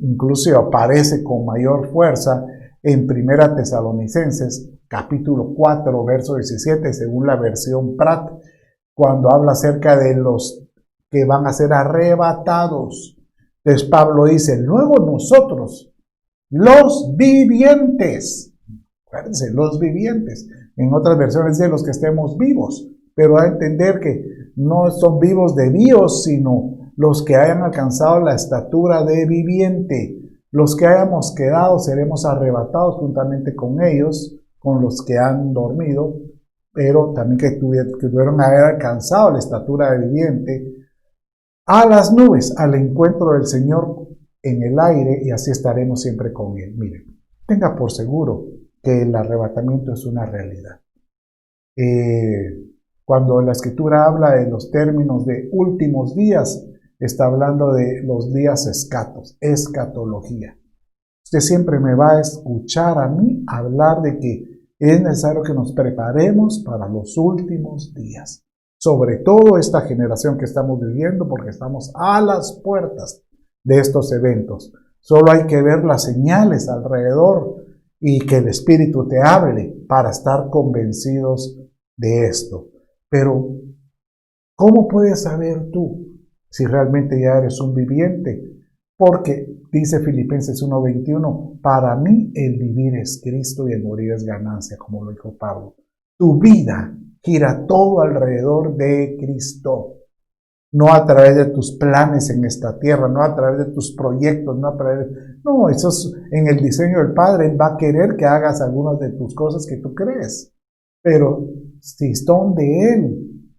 incluso aparece con mayor fuerza en 1 Tesalonicenses, capítulo 4, verso 17, según la versión Prat, cuando habla acerca de los que van a ser arrebatados. Entonces Pablo dice, luego nosotros, los vivientes, acuérdense, los vivientes, en otras versiones dice los que estemos vivos, pero a entender que no son vivos de Dios, sino los que hayan alcanzado la estatura de viviente. Los que hayamos quedado seremos arrebatados juntamente con ellos, con los que han dormido, pero también que tuvieron haber alcanzado la estatura de viviente, a las nubes, al encuentro del Señor en el aire, y así estaremos siempre con Él. Miren, tenga por seguro que el arrebatamiento es una realidad. Cuando la Escritura habla de los términos de últimos días, está hablando de los días escatos, escatología. Usted siempre me va a escuchar a mí hablar de que es necesario que nos preparemos para los últimos días. Sobre todo esta generación que estamos viviendo, porque estamos a las puertas de estos eventos. Solo hay que ver las señales alrededor y que el Espíritu te hable para estar convencidos de esto. Pero, ¿cómo puedes saber tú si realmente ya eres un viviente? Porque dice Filipenses 1:21, para mí el vivir es Cristo y el morir es ganancia, como lo dijo Pablo. Tu vida gira todo alrededor de Cristo, no a través de tus planes en esta tierra, no a través de tus proyectos, no, eso es en el diseño del Padre. Él va a querer que hagas algunas de tus cosas que tú crees, pero si son de Él,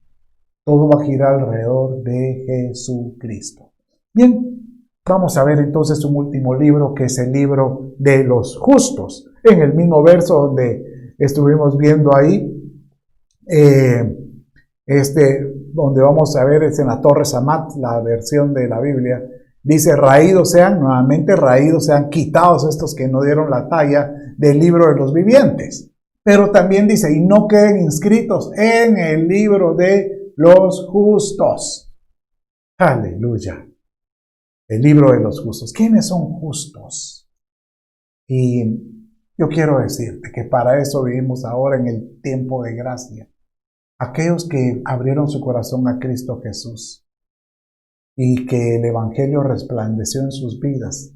todo va a girar alrededor de Jesucristo. Bien, vamos a ver entonces un último libro, que es el libro de los justos, en el mismo verso donde estuvimos viendo ahí. Donde vamos a ver es en la Torre Samat, la versión de la Biblia, dice, raídos sean, nuevamente raídos sean, quitados estos que no dieron la talla del libro de los vivientes. Pero también dice, y no queden inscritos en el libro de los justos. Aleluya. El libro de los justos. ¿Quiénes son justos? Y yo quiero decirte que para eso vivimos ahora en el tiempo de gracia. Aquellos que abrieron su corazón a Cristo Jesús y que el Evangelio resplandeció en sus vidas,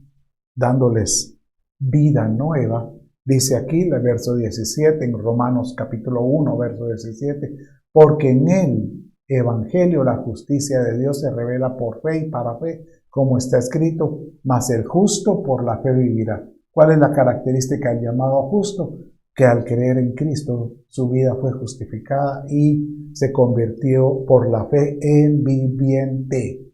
dándoles vida nueva. Dice aquí el verso 17 en Romanos capítulo 1, verso 17, porque en el Evangelio la justicia de Dios se revela por fe y para fe, como está escrito, mas el justo por la fe vivirá. ¿Cuál es la característica del llamado justo? Que al creer en Cristo su vida fue justificada y se convirtió por la fe en viviente.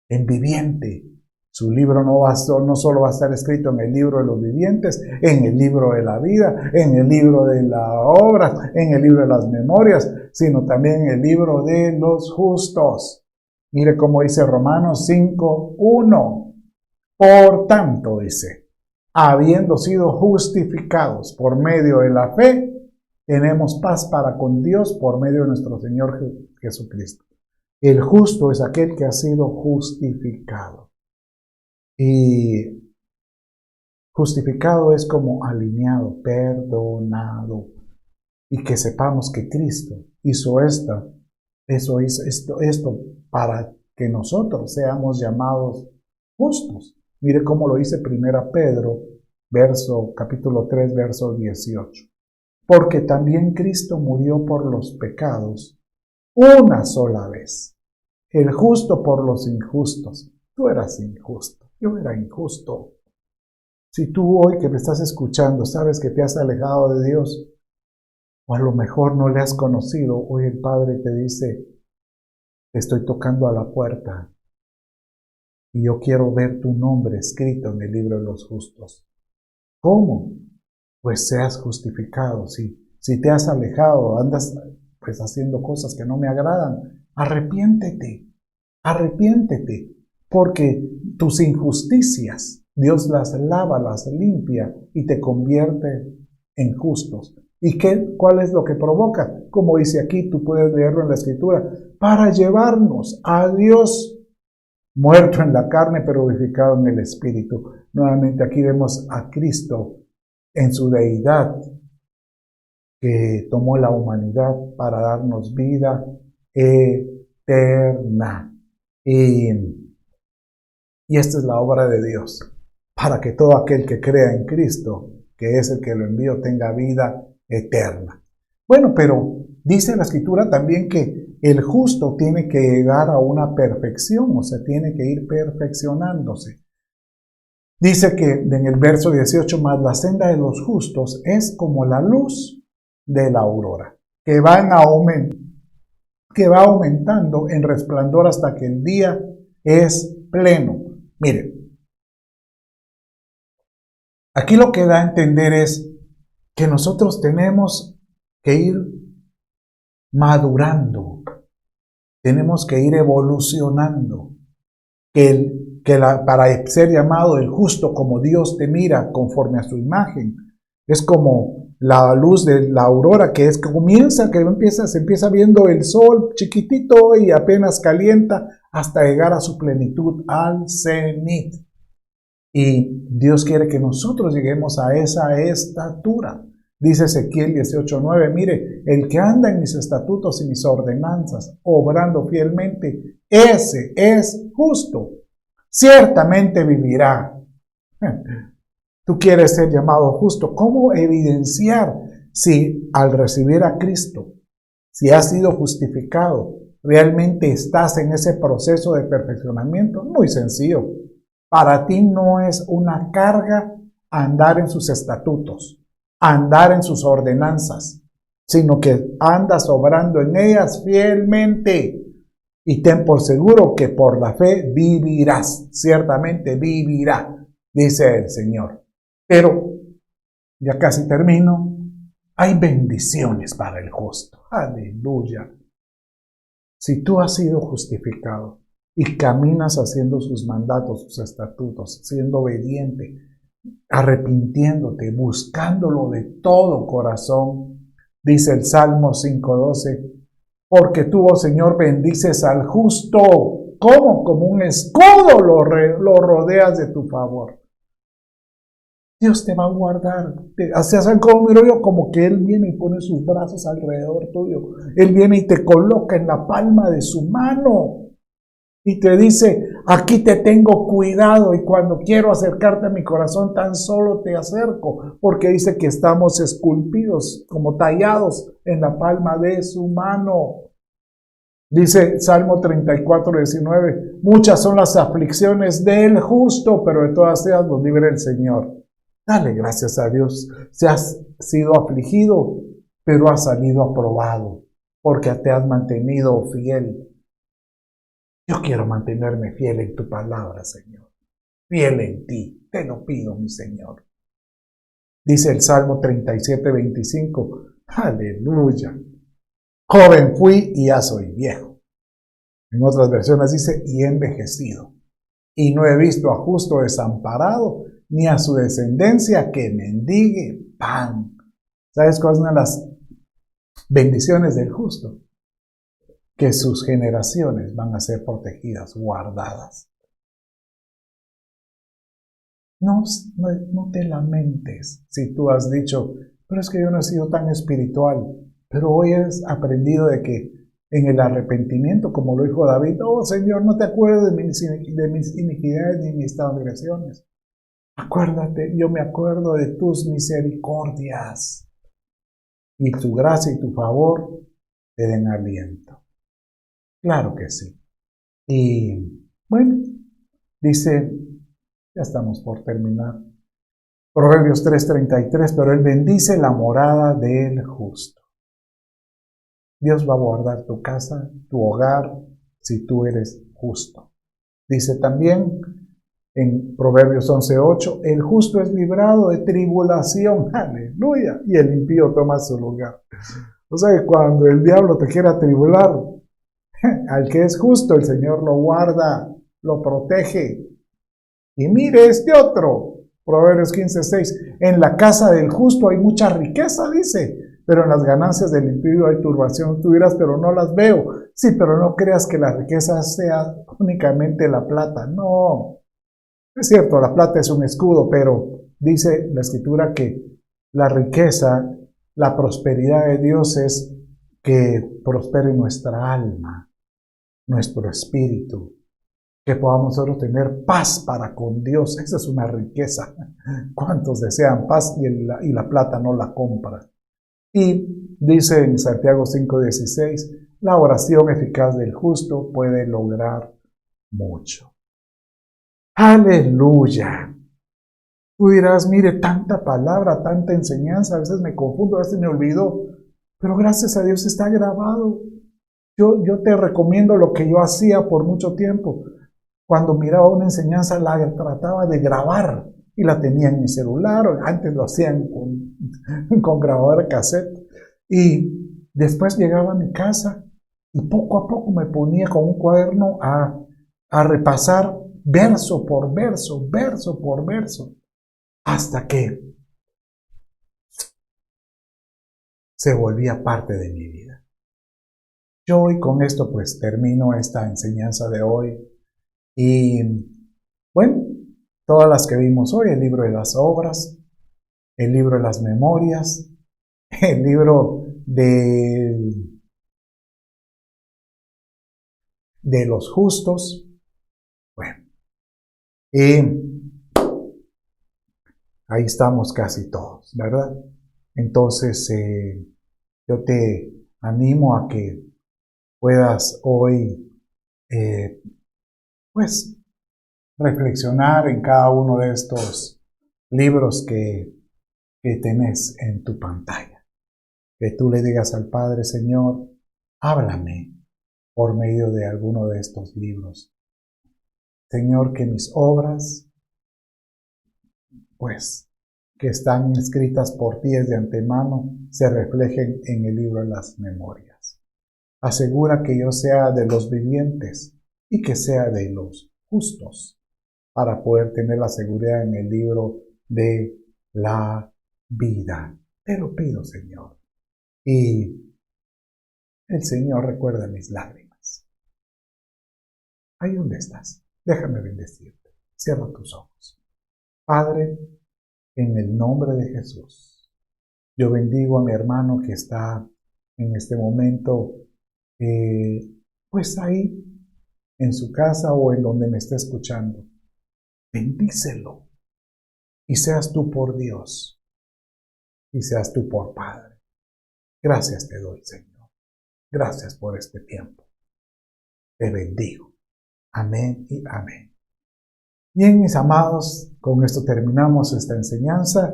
En viviente. Su libro no solo va a estar escrito en el libro de los vivientes, en el libro de la vida, en el libro de las obras, en el libro de las memorias, sino también en el libro de los justos. Mire cómo dice Romanos 5:1. Por tanto, dice, habiendo sido justificados por medio de la fe, tenemos paz para con Dios por medio de nuestro Señor Jesucristo. El justo es aquel que ha sido justificado. Y justificado es como alineado, perdonado. Y que sepamos que Cristo hizo esto para que nosotros seamos llamados justos. Mire cómo lo dice 1 Pedro, capítulo 3, verso 18. Porque también Cristo murió por los pecados una sola vez, el justo por los injustos. Tú eras injusto, yo era injusto. Si tú hoy que me estás escuchando sabes que te has alejado de Dios, o a lo mejor no le has conocido, hoy el Padre te dice, te estoy tocando a la puerta y yo quiero ver tu nombre escrito en el libro de los justos. ¿Cómo? Pues seas justificado. Si te has alejado, andas pues haciendo cosas que no me agradan, arrepiéntete, porque tus injusticias, Dios las lava, las limpia y te convierte en justos. ¿Y cuál es lo que provoca? Como dice aquí, tú puedes leerlo en la Escritura, para llevarnos a Dios, muerto en la carne, pero vivificado en el Espíritu. Nuevamente aquí vemos a Cristo en su deidad, que tomó la humanidad para darnos vida eterna. Y esta es la obra de Dios, para que todo aquel que crea en Cristo, que es el que lo envió, tenga vida eterna. Bueno, pero dice la Escritura también que el justo tiene que llegar a una perfección, o sea, tiene que ir perfeccionándose. Dice que en el verso 18, más la senda de los justos es como la luz de la aurora, que va aumentando en resplandor hasta que el día es pleno. Mire, aquí lo que da a entender es que nosotros tenemos que ir madurando, tenemos que ir evolucionando, para ser llamado el justo como Dios te mira conforme a su imagen. Es como la luz de la aurora que se empieza viendo el sol chiquitito y apenas calienta hasta llegar a su plenitud, al cenit. Y Dios quiere que nosotros lleguemos a esa estatura. Dice Ezequiel 18:9, mire, el que anda en mis estatutos y mis ordenanzas, obrando fielmente, ese es justo. Ciertamente vivirá. Tú quieres ser llamado justo. ¿Cómo evidenciar si al recibir a Cristo, si has sido justificado, realmente estás en ese proceso de perfeccionamiento? Muy sencillo. Para ti no es una carga andar en sus estatutos, andar en sus ordenanzas, sino que andas obrando en ellas fielmente. Y ten por seguro que por la fe vivirás, ciertamente vivirá, dice el Señor. Pero, ya casi termino, hay bendiciones para el justo. Aleluya. Si tú has sido justificado y caminas haciendo sus mandatos, sus estatutos, siendo obediente, arrepintiéndote, buscándolo de todo corazón, dice el Salmo 5:12, porque tú, oh Señor, bendices al justo. ¿Cómo? Como un escudo lo rodeas de tu favor. Dios te va a guardar. ¿Saben cómo miro yo? Como que Él viene y pone sus brazos alrededor tuyo. Él viene y te coloca en la palma de su mano. Y te dice, aquí te tengo cuidado y cuando quiero acercarte a mi corazón tan solo te acerco, porque dice que estamos esculpidos, como tallados en la palma de su mano. Dice Salmo 34:19, muchas son las aflicciones del justo, pero de todas ellas los libre el Señor. Dale gracias a Dios. Se has sido afligido, pero has salido aprobado, porque te has mantenido fiel. Yo quiero mantenerme fiel en tu palabra, Señor. Fiel en ti. Te lo pido, mi Señor. Dice el Salmo 37:25. Aleluya. Joven fui y ya soy viejo. En otras versiones dice, y he envejecido. Y no he visto a justo desamparado, ni a su descendencia que mendigue pan. ¿Sabes cuál es una de las bendiciones del justo? Que sus generaciones van a ser protegidas, guardadas. No te lamentes si tú has dicho, pero es que yo no he sido tan espiritual. Pero hoy has aprendido de que en el arrepentimiento, como lo dijo David, oh Señor, no te acuerdes de mis iniquidades ni mis transgresiones. Acuérdate, yo me acuerdo de tus misericordias. Y tu gracia y tu favor te den aliento. Claro que sí. Y bueno, dice, ya estamos por terminar. Proverbios 3:33, pero Él bendice la morada del justo. Dios va a guardar tu casa, tu hogar, si tú eres justo. Dice también en Proverbios 11:8, el justo es librado de tribulación, aleluya, y el impío toma su lugar. O sea que cuando el diablo te quiera tribular, al que es justo, el Señor lo guarda, lo protege. Y mire este otro, Proverbios 15:6, en la casa del justo hay mucha riqueza, dice, pero en las ganancias del impío hay turbación. Tú dirás, pero no las veo. Sí, pero no creas que la riqueza sea únicamente la plata. No, es cierto, la plata es un escudo, pero dice la Escritura que la riqueza, la prosperidad de Dios es que prospere nuestra alma, nuestro espíritu, que podamos nosotros tener paz para con Dios. Esa es una riqueza. ¿Cuántos desean paz y la plata no la compra? Y dice en Santiago 5:16, la oración eficaz del justo puede lograr mucho. Aleluya. Tú dirás, mire, tanta palabra, tanta enseñanza, a veces me confundo, a veces me olvido, pero gracias a Dios está grabado. Yo te recomiendo lo que yo hacía por mucho tiempo. Cuando miraba una enseñanza la trataba de grabar y la tenía en mi celular, antes lo hacían con grabadora cassette. Y después llegaba a mi casa y poco a poco me ponía con un cuaderno a repasar verso por verso, hasta que se volvía parte de mi vida. Yo hoy con esto pues termino esta enseñanza de hoy y bueno, todas las que vimos hoy, el libro de las obras, el libro de las memorias, el libro de los justos, bueno, y ahí estamos casi todos, ¿verdad? Entonces, yo te animo a que puedas hoy, pues, reflexionar en cada uno de estos libros que tenés en tu pantalla. Que tú le digas al Padre, Señor, háblame por medio de alguno de estos libros. Señor, que mis obras, pues, que están escritas por ti desde antemano, se reflejen en el libro de las memorias. Asegura que yo sea de los vivientes y que sea de los justos, para poder tener la seguridad en el libro de la vida. Te lo pido, Señor. Y el Señor recuerda mis lágrimas. Ahí donde estás, déjame bendecirte. Cierra tus ojos. Padre, en el nombre de Jesús, yo bendigo a mi hermano que está en este momento, pues ahí, en su casa o en donde me esté escuchando. Bendícelo y seas tú por Dios y seas tú por Padre. Gracias te doy, Señor. Gracias por este tiempo. Te bendigo. Amén y amén. Bien, mis amados, con esto terminamos esta enseñanza.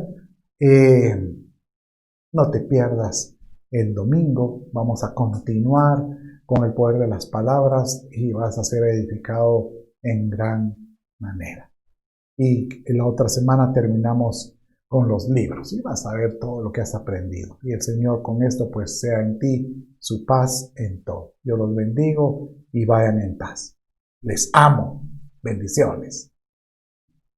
No te pierdas el domingo. Vamos a continuar con el poder de las palabras y vas a ser edificado en gran manera. Y la otra semana terminamos con los libros y vas a ver todo lo que has aprendido. Y el Señor con esto pues sea en ti su paz en todo. Yo los bendigo y vayan en paz. Les amo. Bendiciones.